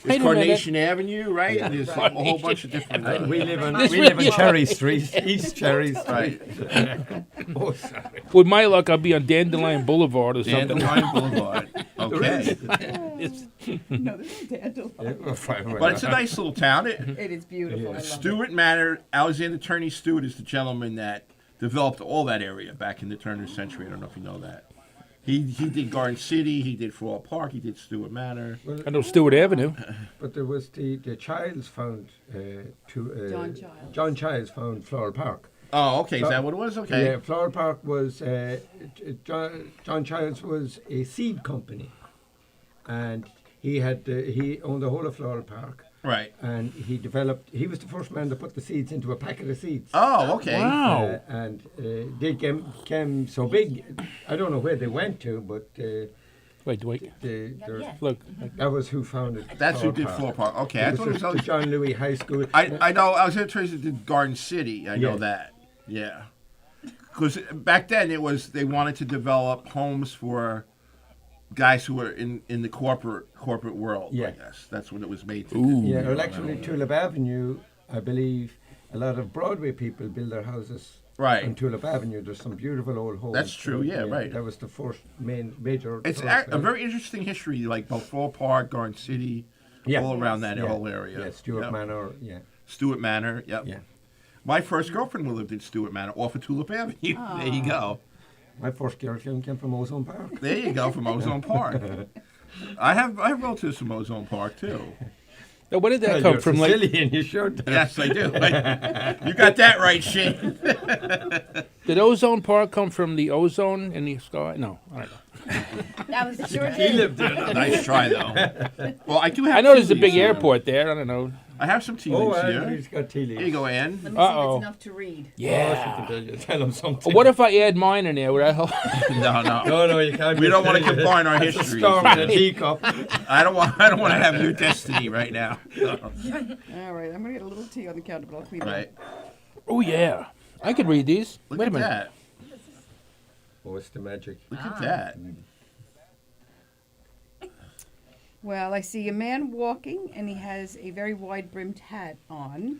There's Wait a minute. Carnation Avenue, right? And there's a whole bunch of different. We live on This we live really- in Cherry Street, East Cherry Street. Right. Oh, sorry. With my luck, I'll be on Dandelion Boulevard or something. Dandelion Boulevard. Okay. No, there's no dandelion. Yeah, well, fine, But it's a nice little town. It is beautiful. I love it. Stewart Manor, Alexander Turney Stewart is the gentleman that developed all that area back in the turn of the century. I don't know if you know that. He did Garden City, he did Floral Park, he did Stewart Manor. I know Stewart Avenue. But there was the Childs found John Childs. John Childs found Floral Park. Oh, okay. Is that what it was? Okay. Yeah, Floral Park was John Childs was a seed company, and he owned the whole of Floral Park, Right. and he was the first man to put the seeds into a packet of seeds. Oh, okay. Wow. And they came so big. I don't know where they went to, but Well, Wait. Yeah. Look. That was who founded. That's who Flower did Park. Floor Park. Okay, I It thought it was was the John Louis High School. I know. I was going to trace it to Garden City. I know Yes. that. Yeah. Because back then they wanted to develop homes for guys who were in the corporate world. Yeah. I guess that's what it was made to. Ooh. Yeah, well, actually, Tulip Avenue, I believe a lot of Broadway people build their houses Right. on Tulip Avenue. There's some beautiful old homes. That's true, yeah, right. That was the first major. It's a very interesting history, like both Floor Park, Garden City, all around that whole area. Yeah, Stuart Yep. Manor, yeah. Stewart Manor. Yep. Yeah. My first girlfriend lived in Stewart Manor, off of Tulip Avenue. There you go. My first girlfriend came from Ozone Park. There you go, from Ozone Park. I have relatives from Ozone Park too. Now, where did that Well, come you're from? Like, Sicilian, you should. Yes, I do. You got that right, Shane. did Ozone Park come from the ozone in the sky? No, I don't know. That was the Sure He did. lived there. Nice try, though. Well, I do have. I know there's a tea big leaves here. airport there. I don't know. I have some tea Oh, leaves here. he's got tea Here you leaves. go, Ann. Let me see if Uh-oh. it's enough to read. Yeah. Tell him something. What if I add mine in there? Would that help? No. No, you can't. We don't want to It's combine our a histories. storm in a teacup. I don't want to have your destiny right now. All right, I'm gonna get a little tea on the counter, but I'll clean it Right. up. Oh yeah, I could read these. Look Wait a at minute. that. Oh, it's the magic. Look at that. Well, I see a man walking, and he has a very wide-brimmed hat on.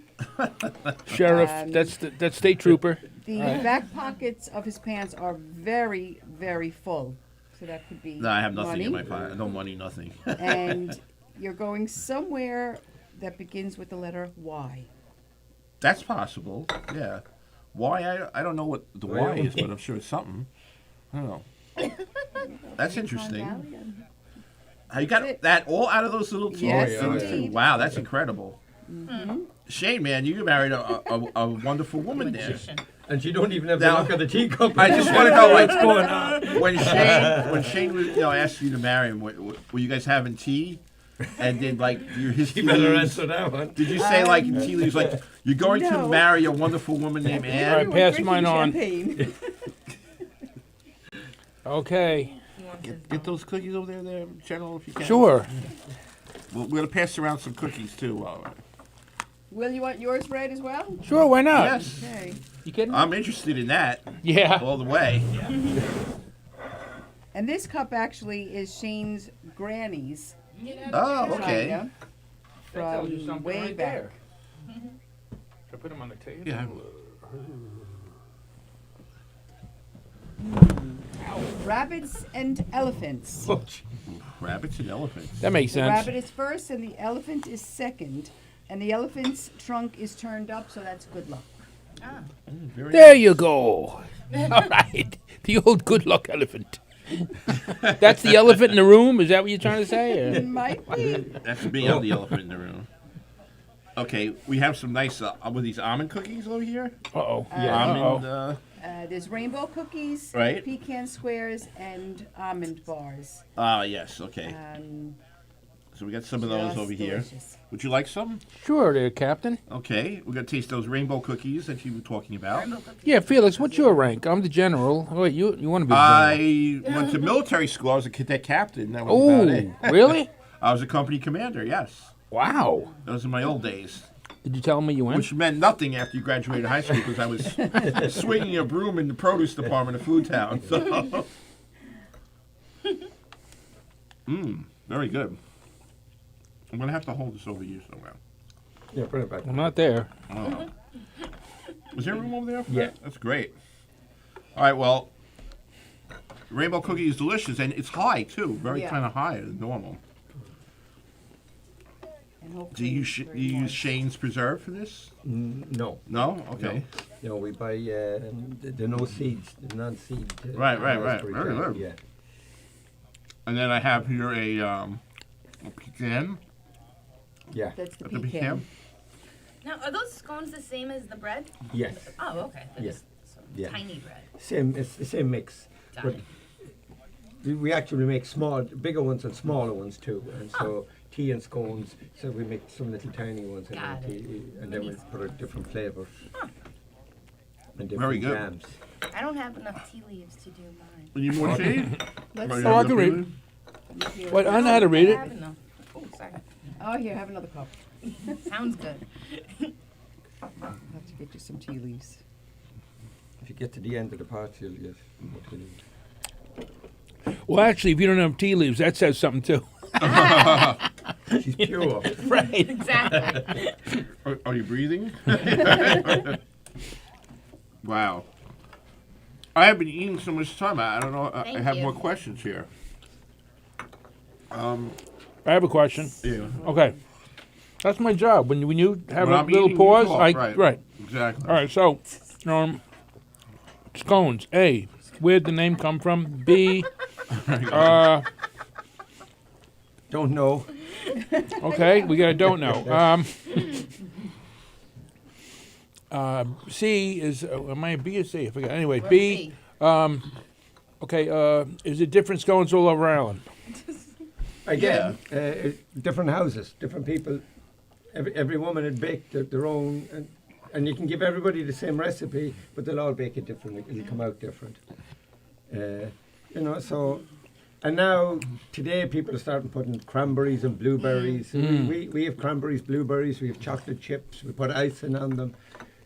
Sheriff, Um, that's the state trooper. The back pockets of his pants are very, very full. So that could be No, I have nothing money. in my pocket. No money, nothing. And you're going somewhere that begins with the letter Y. That's possible. Yeah. Why? I don't know what the Well, why is, but I'm sure it's something. I don't know. That's interesting. How you got That's it. that all out of those little Yes, things? indeed. Wow, that's incredible. Shane, man, you married a wonderful woman there. And you don't even have Now- to look at the teacup. I just want to know what's going on. when Shane was, asked you to marry him. Were you guys having tea? And did his tea You better leaves? answer that one. Did you say in tea leaves like you're going to No. marry a wonderful woman named All Anne? right, pass Drinking mine on. champagne. Okay. Get those cookies over there, General, if you can. Sure. We're gonna pass around some cookies too. Will, you want yours read as well? Sure. Why not? Yes, Okay. You kidding? me? I'm interested in that Yeah. all the way. And this cup actually is Shane's granny's. Oh, okay. China from way back. I put them on the table. Yeah. Rabbits and elephants. Rabbits and elephants. That makes The sense. rabbit is first and the elephant is second. And the elephant's trunk is turned up, so that's good luck. Very There you go. All right. The old good luck elephant. That's the elephant in the room? Is that what you're trying to say? Or? Might be. That's me. I'm the elephant in the room. Okay, we have some nice with these almond cookies over here. Uh-oh. Almond. There's rainbow cookies, Right. pecan squares, and almond bars. Yes. Okay. Um, So we got some of those just over here. delicious. Would you like some? Sure there, Captain. Okay, we're gonna taste those rainbow cookies that you were talking about. Yeah, Felix, what's your rank? I'm the general. Oh, wait, you want to be the I went to military school. I was a cadet captain. That was about it. general? Oh, really? I was a company commander. Yes, Wow. those are my old days. Did you tell me you went? Which meant nothing after you graduated high school because I was swinging a broom in the produce department of Food Town. So. Very good. I'm gonna have to hold this over you somewhere. Yeah, put it back. I'm not there. Oh. Was there room over there for Yeah. that? That's great. All right, well, rainbow cookie is delicious, and it's high, too. Very Yeah. kind of higher than normal. And Do hopefully you, it's very you use moist. Shane's preserve for this? No. No? Okay. No, we buy the no seeds, the non-seed. Right. raspberry Very jam, good. Yeah. And then I have here a pecan. Yeah. That's the The pecan. pecan. Now, are those scones the same as the bread? Yes. Oh, okay. They're Yeah. just some Yeah. tiny bread. Same. It's the same mix. Got But it. we actually make bigger ones and smaller ones too. And so tea and scones. So we make some little tiny ones and Got then it. tea, and then we put out different flavors. And different Very good. jams. I don't have enough tea leaves to do mine. You need more shade? Let's Right, see. Oh, I have can enough read. shade? Wait, I know how to read I it. have enough. Oh, sorry. Oh, here, have another cup. Sounds good. I'll have to get you some tea leaves. If you get to the end of the part, you'll get more tea leaves. Well, actually, if you don't have tea leaves, that says something too. She's pure. Right. Exactly. Are you breathing? Wow. I have been eating so much time. I don't know. I Thank have you. more questions here. I have a question. Yeah. Okay. That's my job. When you have When a I'm little eating, you pause, talk, right. Exactly. All right. So, scones. A. Where'd the name come from? B. Don't know. Okay, we got a don't know. C is am I a B or C? I forgot. Anyway, We're B. Okay, is it different scones all over Ireland? Again, different houses, different people. Every woman had baked their own, and you can give everybody the same recipe, but they'll all bake it differently. It'll come out different. So. And now, today, people are starting putting cranberries and blueberries. We have cranberries, blueberries, we have chocolate chips, we put icing on them.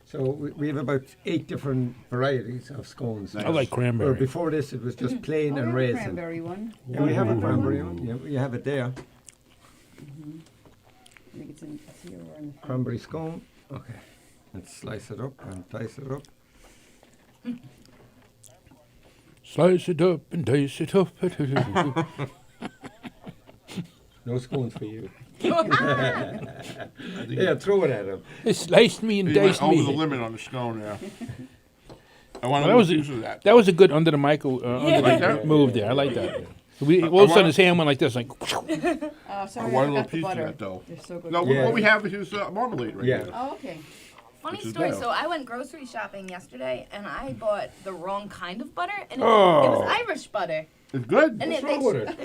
So we have about 8 different varieties of scones. I like cranberry. Where before this, it was just plain and Oh, raisin. cranberry one. Yeah, we have a cranberry one. Yeah, you have it there. I think it's here or in the front. Cranberry scone. Okay. Let's slice it up and dice it up. Slice it up and dice it up. No scones for you. Yeah, throw it at him. It sliced me and You went diced over the me. limit on the scone there. I want Well, to use of that. That was a good under the mic under Like the that? move there. I like that. All of a sudden, his hand went like this, like. Oh, I sorry, want a I little forgot the piece of butter. that, though. They're so good. No, Yeah. what we have is marmalade right Yeah. here. Oh, okay. Funny Which is story. better. So I went grocery shopping yesterday, and I bought the wrong kind of butter, and it Oh. was Irish butter. It's good. And What's wrong with it? What's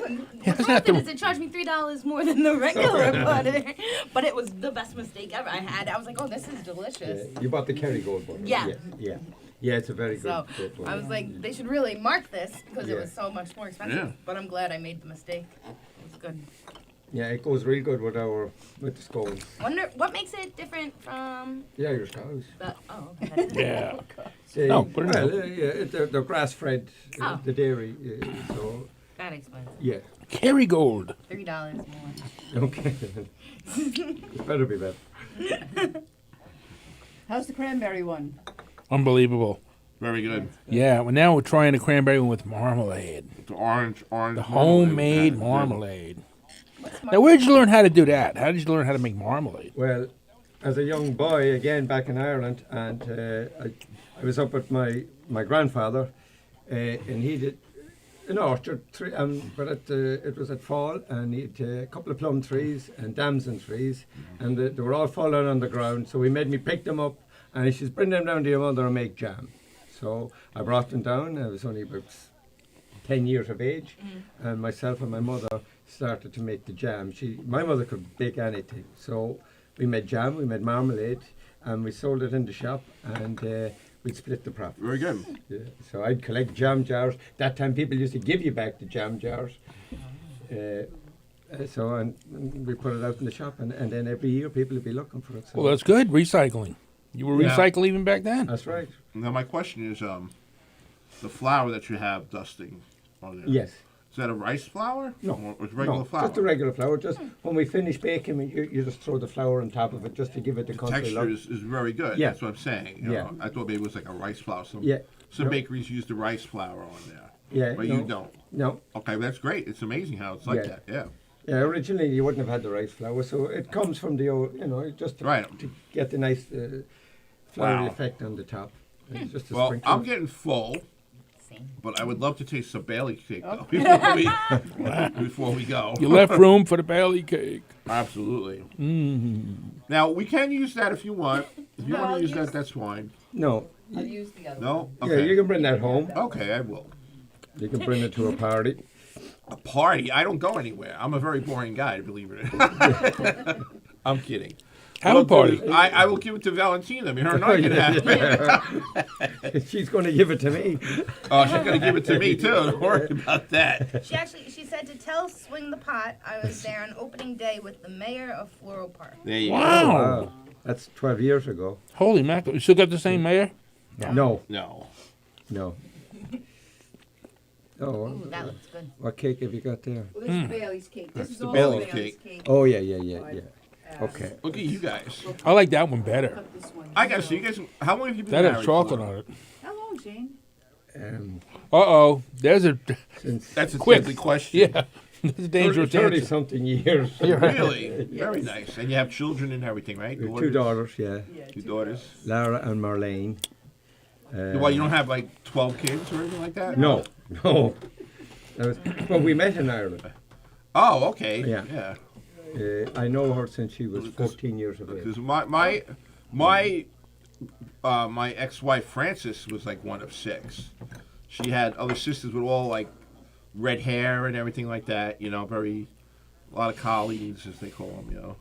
wrong with it is it charged me $3 more than the regular butter, but it was the best mistake ever I had. I was like, oh, this is delicious. Yeah, you bought the Kerrygold butter. Yeah. Yeah, it's a very good. So good one. I was like, they should really mark this because it Yeah. was so much more expensive. Yeah. But I'm glad I made the mistake. It was good. Yeah, it goes really good with the scones. Wonder what makes it different from The Irish cows. the. Oh, okay. That's it. Yeah. No, put it well, in. they're grass fed, Oh. the dairy. So That explains it. yeah, Kerrygold. $3 more. okay. It better be better. How's the cranberry one? Unbelievable. Very good. Yeah, well, now we're trying the cranberry one with marmalade. The orange. The marmalade. homemade Yeah. marmalade. What's Now, where'd you learn how to do that? How did you learn how to make marmalade? Well, as a young boy, again back in Ireland, and I was up with my grandfather, and he did an orchard, but it was at fall, and he had a couple of plum trees and damson trees, and they were all falling on the ground. So he made me pick them up, and he says, "Bring them down to your mother and make jam." So I brought them down. I was only about 10 years of age, and myself and my mother started to make the jam. My mother could bake anything, so we made jam, we made marmalade, and we sold it in the shop, and we'd split the profit. Very good. Yeah. So I'd collect jam jars. That time people used to give you back the jam jars. And we put it out in the shop, and then every year people would be looking for it. So Well, that's good. Recycling. You were Yeah. recycling even back then. that's right. Now my question is, the flour that you have dusting on there. Yes. Is that a rice flour? No. Or it's regular No, flour? just a regular flour. Just when we finish baking, you just throw the flour on top of it just to give it the The country texture look. is very good. Yeah. That's what I'm saying. You Yeah. know, I thought maybe it was like a rice flour. Yeah. Some No. bakeries use the rice flour on there. Yeah, But no. you don't. No. Okay, that's great. It's amazing how it's like Yeah. that. Yeah. Yeah, originally you wouldn't have had the rice flour, so it comes from the old, just to, Right. to get the nice floury Wow. effect on the top. It's just a Well, sprinkle. I'm getting full, Same. but I would love to taste some Bailey cake though Oh. before we go. You left room for the Bailey cake. Absolutely. Mm. Now we can use that if you want. If you No, want I'll to use use- that, that's fine. No. I'll use the other No. Yeah, Okay. you can bring that home. Okay, I will. You can bring it to a party. A party? I don't go anywhere. I'm a very boring guy, believe it or not. I'm kidding. Have a party. I will give it to Valentina. I mean, her and I can have it. She's going to give it to me. Oh, she's going to give it to me, too. Don't worry about that. She said to tell Swing the Pot I was there on opening day with the mayor of Floral Park. There you Wow. Wow. That's 12 years ago. Holy mackerel. You still got the same mayor? No. go. No. No. Oh, Ooh, that looks good. what cake have you got there? Well, this is Bailey's cake. This That's is the all Bailey's Bailey's cake. cake. Oh, yeah. Okay. Look at you guys. I like that one better. Cut this one. I got to see you guys. How long have you been That married has chocolate for? on it. How long, Jane? Uh-oh. There's a... Since That's a Quick. deadly question. Yeah. That's a dangerous 30 answer. something years. Really? Very nice. And you have children and everything, right? We have 2 daughters, yeah. Two daughters. Lara and Marlene. Well, you don't have like 12 kids or anything like that? No. That was, well, we met in Ireland. Oh, okay. Yeah. Yeah. I know her since she was 14 years of age. Because my ex-wife Frances was like one of 6. She had other sisters with all like red hair and everything like that. You know, a lot of colleagues as they call them. You know.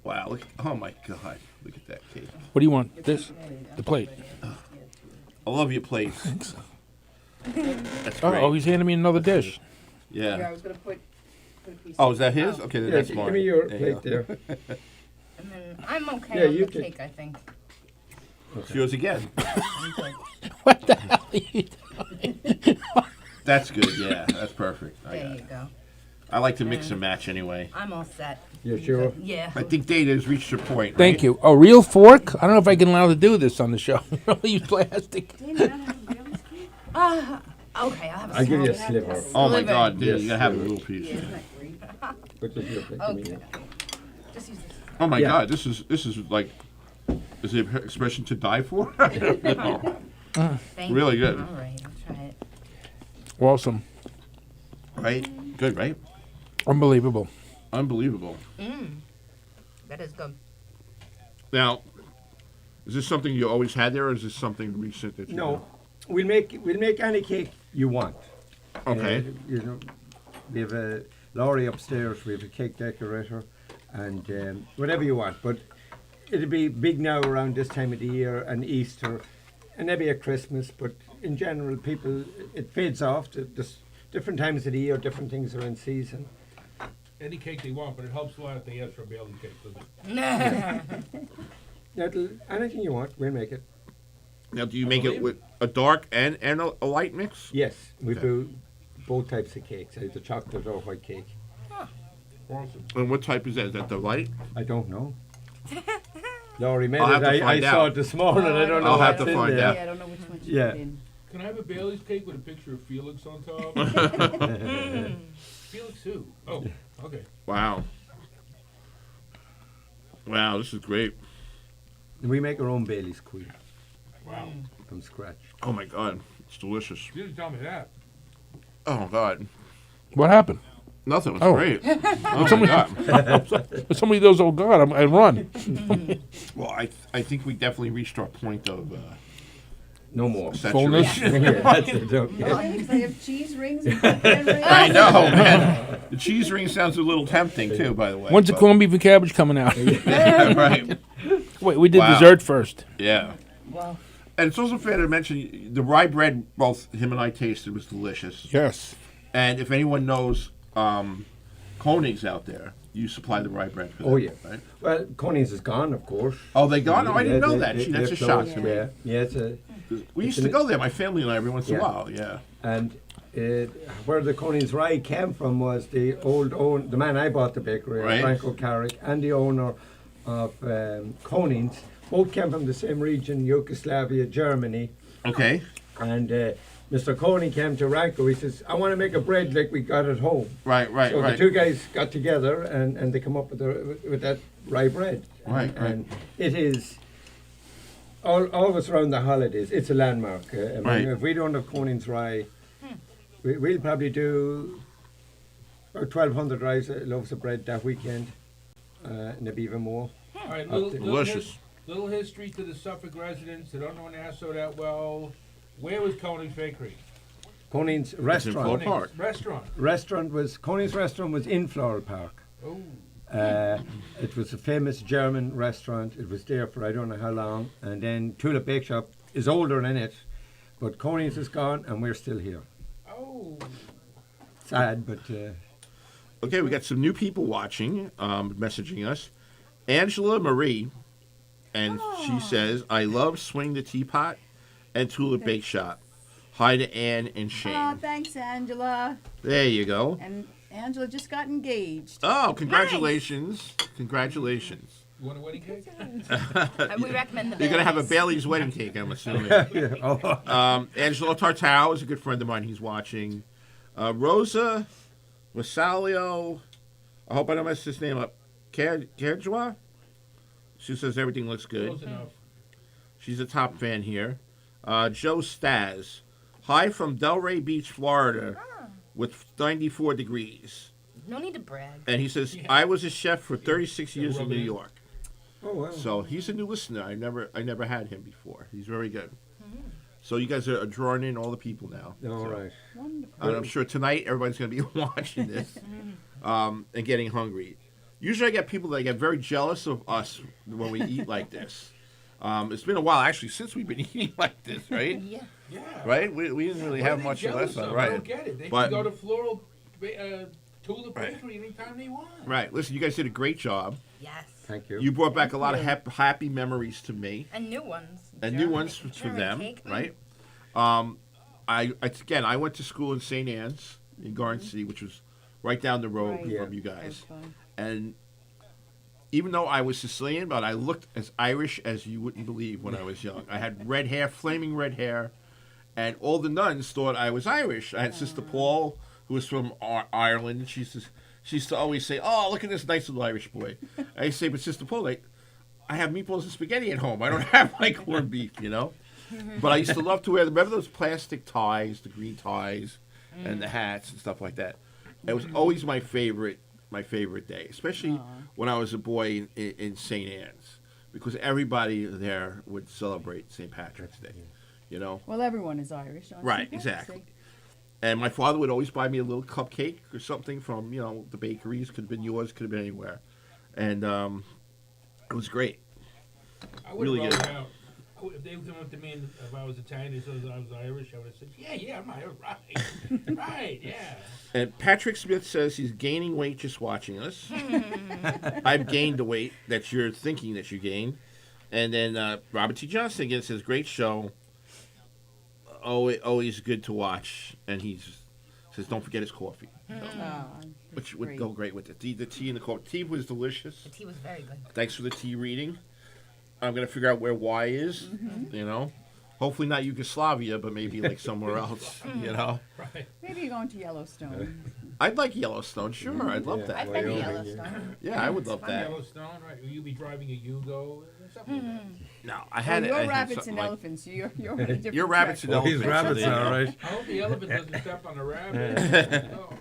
Wow! Look! Oh my God! Look at that cake. What do you want? This? The plate. I love your place. That's great. Uh-oh, he's handing me another dish. Yeah, I Yeah. was going to put a piece Oh, is that his? Okay, then Yeah, that's give mine. me your There you plate go. there. And then I'm okay Yeah, on you the can- cake, I think. It's yours again. What the hell are you doing? That's good. Yeah, that's perfect. I There got you it. go. I like to mix and match anyway. I'm all set. You sure? Yeah. I think Data has reached your point. Thank right? you. A real fork? I don't know if I can allow to do this on the show. I'll use plastic. Jane, you don't have Bailey's cake? Okay, I'll have a I'll give you a small- sliver. Oh my Sliver. God, dude, Yes, you gotta have a sliver. little piece. Yeah, isn't that great? Which is your plate to me. Okay. Just use this. Oh my Yeah. God, this is like, is it an expression to die for? Thank Really you. good. All right, I'll try it. Awesome. Right? Good, right? Unbelievable. Unbelievable. That is good. Now, is this something you always had there, or is this something recent that you? No, we'll make any cake you want. Okay. You know, we have a Laurie upstairs. We have a cake decorator, and whatever you want. But it'll be big now around this time of the year and Easter, and maybe at Christmas. But in general, it fades off. There's different times of the year, different things are in season. Any cake they want, but it helps a lot if they ask for a Bailey's cake, doesn't it? Anything you want, we'll make it. Now, do you make it with a dark and a light mix? Yes, we Okay. do both types of cakes, either chocolate or white cake. Awesome. And what type is that? Is that the light? I don't know. Laurie made I'll have it. to I find saw out. it this morning. I don't know I'll have what's to in find there. out. Yeah, I don't know which one Yeah. put in. Can I have a Bailey's cake with a picture of Felix on top? Felix who? Oh, okay. Wow. Wow, this is great. We make our own Bailey's Queen Wow. from scratch. Oh my God, it's delicious. You didn't tell me that. Oh God, What happened? nothing. It's Oh. great. Oh my God. If somebody goes, oh God, I run. Well, I think we definitely reached our point of No more. Fullness. saturation. Yeah, that's it, okay. Thanks, they have cheese rings and pumpkin rings. I know, man. The cheese ring sounds a little tempting too, by the way. When's the but- corned beef and cabbage coming out? Yeah, right. Wait, we did Wow. dessert first. Yeah. Well, And it's also fair to mention the rye bread. Both him and I tasted was delicious. Yes. And if anyone knows Koenig's out there, you supply the rye bread for them. Oh, yeah. Right? Well, Connie's is gone, of course. Oh, they gone? Oh, I didn't Yeah, know they- that. they- Gee, that's a they're shock closed, to me. Yeah, yeah, it's a, We used It's to an- go there, my family and I, every once in a Yeah. while. Yeah. and where the Connie's rye came from was the the man I bought the bakery, Right. Franco Carrick, and the owner of Connie's, both came from the same region, Yugoslavia, Germany. Okay. And Mr. Coney came to Ranko. He says, I want to make a bread like we got at home. Right. So Right. the two guys got together and they come up with that rye bread. Right, And it is always around the holidays. It's a landmark. I mean, Right. if we don't have Coney's rye, we'll probably do about 1,200 loaves of bread that weekend, and maybe even more. All right, Delicious. Little history to the Suffolk residents that don't know Nassau that well. Where was Coney's Bakery? Coney's Floral restaurant. Park. Restaurant. Coney's restaurant was in Floral Park. Oh. It was a famous German restaurant. It was there for I don't know how long. And then Tulip Bake Shop is older than it, but Coney's is gone, and we're still here. Oh. Sad, but Okay, we got some new people watching, messaging us. Angela Marie, and she says, I love Swing the Teapot and Tulip Bake Shop. Hi to Ann and Shane. Oh, thanks, Angela. There you go. And Angela just got engaged. Oh, congratulations. Congratulations. You want a wedding cake? We recommend the You're going to have a Baileys. Bailey's wedding cake, I'm assuming. Angelo Tartao is a good friend of mine. He's watching. Rosa Masalio, I hope I don't mess this name up. Kerjwa? She says everything looks good. Close enough. She's a top fan here. Joe Staz. Hi from Delray Beach, Florida, with 94 degrees. No need to brag. And he says, I was a chef for 36 years in New Robin. York. oh wow. So he's a new listener. I never had him before. He's very good. So you guys are drawing in all the people now. All So- right. Wonderful. And I'm sure tonight everybody's going to be watching this and getting hungry. Usually I get people that get very jealous of us when we eat like this. It's been a while, actually, since we've been eating like this, right? Yeah. Yeah. Right? We didn't really What have are they much of jealous that, of? I right? don't get it. They But- can go to Floral Tulip Right. Bakery anytime they want. Right. Listen, you guys did a great job. Yes. Thank you. You brought back a lot of happy memories to me. And new ones. And new German- ones for German them, cake. right? I went to school in St. Anne's in Garden City, which was right down the road Right. from you That was guys. fun. And even though I was Sicilian, but I looked as Irish as you wouldn't believe when I was young. I had red hair, flaming red hair, and all the nuns thought I was Irish. I had Sister Paul, who was from Ireland. She used to always say, "Oh, look at this nice little Irish boy." I say, "But Sister Paul, I have meatballs and spaghetti at home. I don't have my corned beef, you know." But I used to love to wear. Remember those plastic ties, the green ties, and the hats and stuff like that. It was always my favorite day, especially when I was a boy in St. Anne's, because everybody there would celebrate St. Patrick's Day, you know. Well, everyone is Irish. On Right, St. Patrick's exactly. Day. And my father would always buy me a little cupcake or something from, the bakeries. Could have been yours, could have been anywhere. And it was great. I would Really have good. rolled out. If they come up to me and if I was Italian, they said I was Irish, I would have said, yeah, I'm Irish, right, right, yeah. And Patrick Smith says he's gaining weight just watching us. I've gained the weight that you're thinking that you gained. And then Robert T. Johnson again says, great show. Always good to watch. And he says, don't forget his coffee. So, which would go great with it. The tea and the coffee. Tea was delicious. The tea was very good. Thanks for the tea reading. I'm going to figure out where Y is, Hopefully not Yugoslavia, but maybe like somewhere else, Right. Maybe you're going to Yellowstone. I'd like Yellowstone, sure. I'd love that. I've been to Wyoming, Yellowstone. Yeah, I would love that. Yellowstone, right? Will you be driving a Yugo or something like that? No, I Well, had you're I had rabbits something and like- elephants. You're on a different You're rabbits track. and Oh, he's elephants. rabbits, all right. I hope the elephant doesn't step on the rabbit. Oh.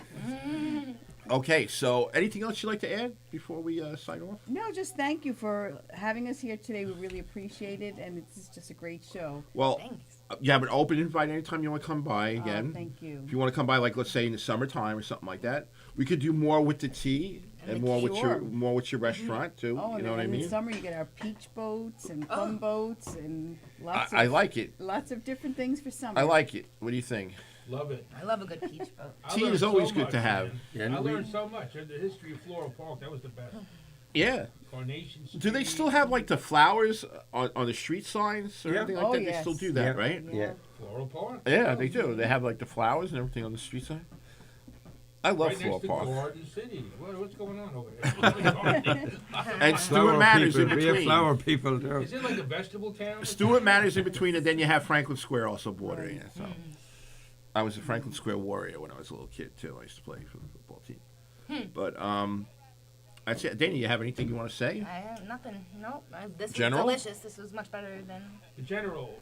Okay, so anything else you'd like to add before we sign off? No, just thank you for having us here today. We really appreciate it, and it's just a great show. Well, Thanks. you have an open invite anytime you want to come by again. Thank you. If you want to come by, like let's say in the summertime or something like that, we could do more with the tea and the more with Sure. your restaurant too. Oh, you and know what I in mean? the summer you get our peach boats and plum boats and lots I of like it. lots of different things for summer. I like it. What do you think? Love it. I love a good peach boat. I Tea learned is always so good much, to have. man. Yeah, I and we- learned so much. The history of Floral Park, that was the best. Yeah. Carnation Street. Do they still have like the flowers on the street signs or Yeah. anything like Oh, that? They yes. still do that, Yeah. right? Yeah. Floral Park? Yeah, they do. They have like the flowers and everything on the street sign. I love Right Floral next to Park. Garden City. What's going on over there? And Stuart Manor's in people. We have between. flower people there. Is it like a vegetable town? Stuart Manor's in between, and then you have Franklin Square also bordering it. So. I was a Franklin Square Warrior when I was a little kid too. I used to play for the football team. But that's it. Danny, you have anything you want to say? I have nothing. Nope. This General? was delicious. This was much better than. The General.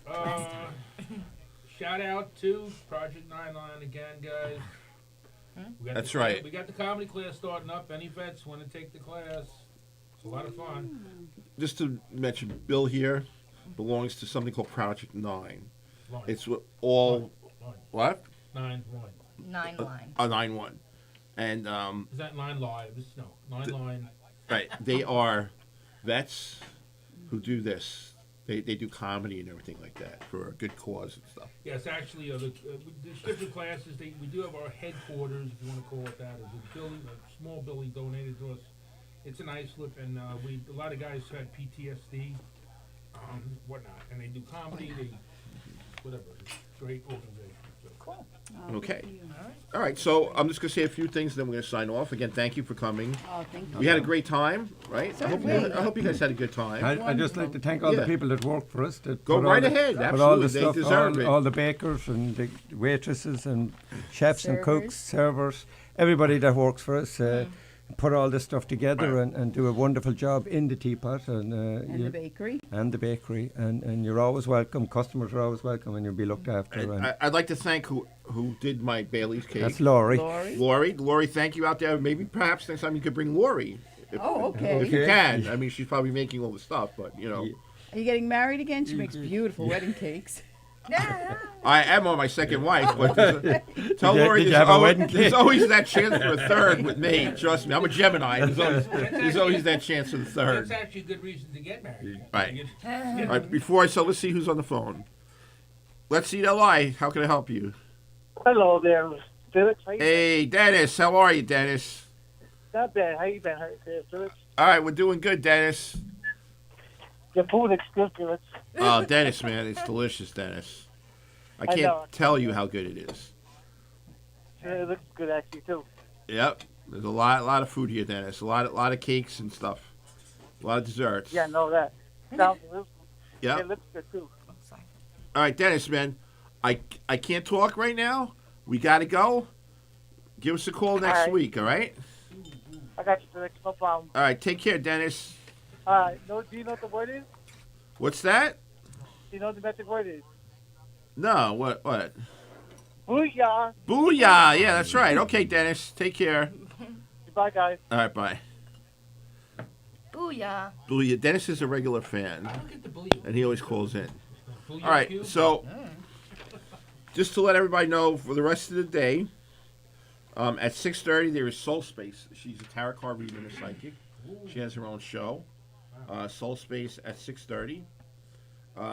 Shout out to Project 99 again, guys. We got That's the, right. We got the comedy class starting up. Any vets want to take the class? It's a lot of fun. Just to mention, Bill here belongs to something called Project 9. Line. It's all Line. what? 9-1. 9 line. A 9-1, and Is that 9 lives? No, 9 line. Right. They are vets who do this. They do comedy and everything like that for a good cause and stuff. Yes, actually, the different classes, we do have our headquarters, if you want to call it that, is a building, a small building donated to us. It's an islip, and a lot of guys had PTSD, whatnot, and they do comedy, whatever. It's a great organization. So. Cool. Okay. All right. So I'm just going to say a few things, then we're going to sign off. Again, thank you for coming. Oh, thank you. We had a great time, right? I hope you guys had a good time. I'd just like to thank all Yeah. the people that work for us. That Go put all right the- ahead. put all the Absolutely. They stuff, deserve it. all the bakers and the waitresses and chefs and Servers. cooks, servers, everybody that works for us. Put all this stuff together and do a wonderful job in the teapot and And the bakery. and the bakery, and you're always welcome. Customers are always welcome, and you'll be looked after. And I'd like to thank who did my Bailey's cake. that's Laurie. Lori, thank you out there. Maybe perhaps next time you could bring Lori. Oh, okay. If you Okay. can. I mean, she's probably making all the stuff, but, you know. Are you getting married again? She makes beautiful wedding cakes. I am on my second wife, but tell Did you- Lori did you have a wedding there's cake? always that chance for a third with me. Trust me, I'm a Gemini. There's always that chance for the That's third. actually a good reason to get married. Right. All right, before let's see who's on the phone. Let's see LI. How can I help you? Hello there, Felix. How you Hey, Dennis. How are you, Dennis? Not bad. How you been, Felix? All right, we're doing good, Dennis. Your food looks good, Felix. Oh, Dennis, man, it's delicious, Dennis. I I can't know. tell you how good it is. It looks good, actually, too. Yep, there's a lot of food here, Dennis. A lot of cakes and stuff. A lot of desserts. Yeah, I know that. Sounds delicious. Yep. It looks good, too. All right, Dennis, man, I can't talk right now. We got to go. Give us a call next All right. week, all right? I got you, Felix. No problem. All right, take care, Dennis. Do you know what the word is? What's that? Do you know what the magic word is? No, what? Booyah! Booyah! Yeah, that's right. Okay, Dennis, take care. Goodbye, guys. All right, bye. Booyah. Booyah. Dennis is a regular fan, I don't get the bully. and he always calls in. Bully All right, cube? so just to let everybody know, for the rest of the day, at 6:30 there is Soul Space. She's a tarot card reader and a psychic. She has her own show, Soul Space at 6:30.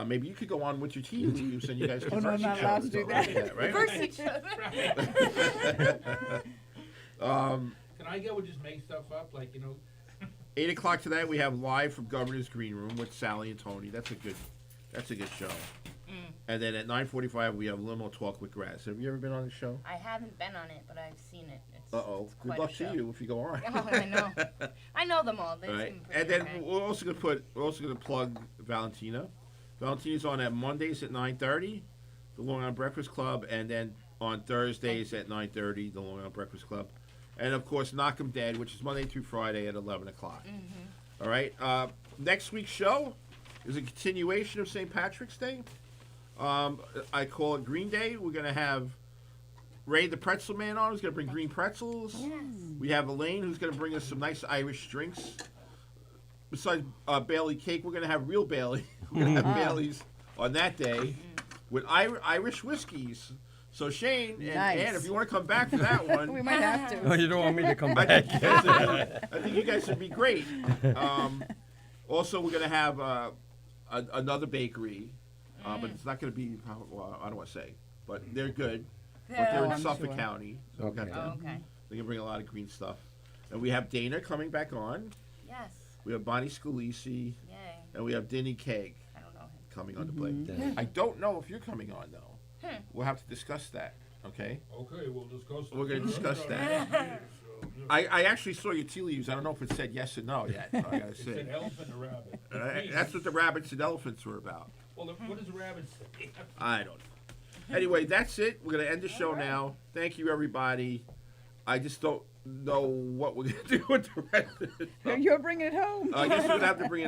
Maybe you could go on with your tea leaves and you guys can Oh, no, verse I'm not each allowed other to do and stuff like that. right? Can I go and just make stuff up? Like, 8 o'clock tonight we have live from Governor's Green Room with Sally and Tony. That's a good show. And then at 9:45 we have Limo Talk with Graz. Have you ever been on the show? I haven't been on it, but I've seen it. It's Uh-oh. Good quite a luck to show. you if you go on. Oh, I know. I know them all. They All right. seem pretty And then okay. we're also gonna plug Valentina. Valentina's on at Mondays at 9:30, the Long Island Breakfast Club, and then on Thursdays at 9:30, the Long Island Breakfast Club, and of course Knock 'em Dead, which is Monday through Friday at 11 o'clock. All right. Next week's show is a continuation of St. Patrick's Day. I call it Green Day. We're gonna have Ray the Pretzel Man on, who's gonna bring green pretzels. We have Elaine, who's gonna bring us some nice Irish drinks. Besides Bailey cake, we're gonna have real Bailey. We're gonna have Bailey's on that day with Irish whiskeys. So Shane and Nice. Ann, if you want to come back for that one, We might have Oh, to. you don't want me to come I back? think, I think you guys would be great. Also, we're gonna have another bakery, but it's not gonna be. Well, I don't want to say, but they're good. But they're in I'm Suffolk sure. County, so we'll have Okay. them. Okay. They can bring a lot of green stuff. And we have Dana coming back on. Yes. We have Bonnie Scalisi, Yay. and we have Denny Cake I don't know him. coming on to play. I don't know if you're coming on though. We'll have to discuss that. Okay. okay, we'll discuss We're gonna discuss that. I actually saw your tea leaves. I don't know if it said yes or no yet. I gotta It's say. an elephant and a rabbit. That's what the rabbits and elephants were about. Well, what does a rabbit say? I don't know. Anyway, that's it. We're gonna end the show now. Thank you, everybody. I just don't know what we're gonna do with the rest of it. You're bringing it home. I guess we're gonna have to bring it home.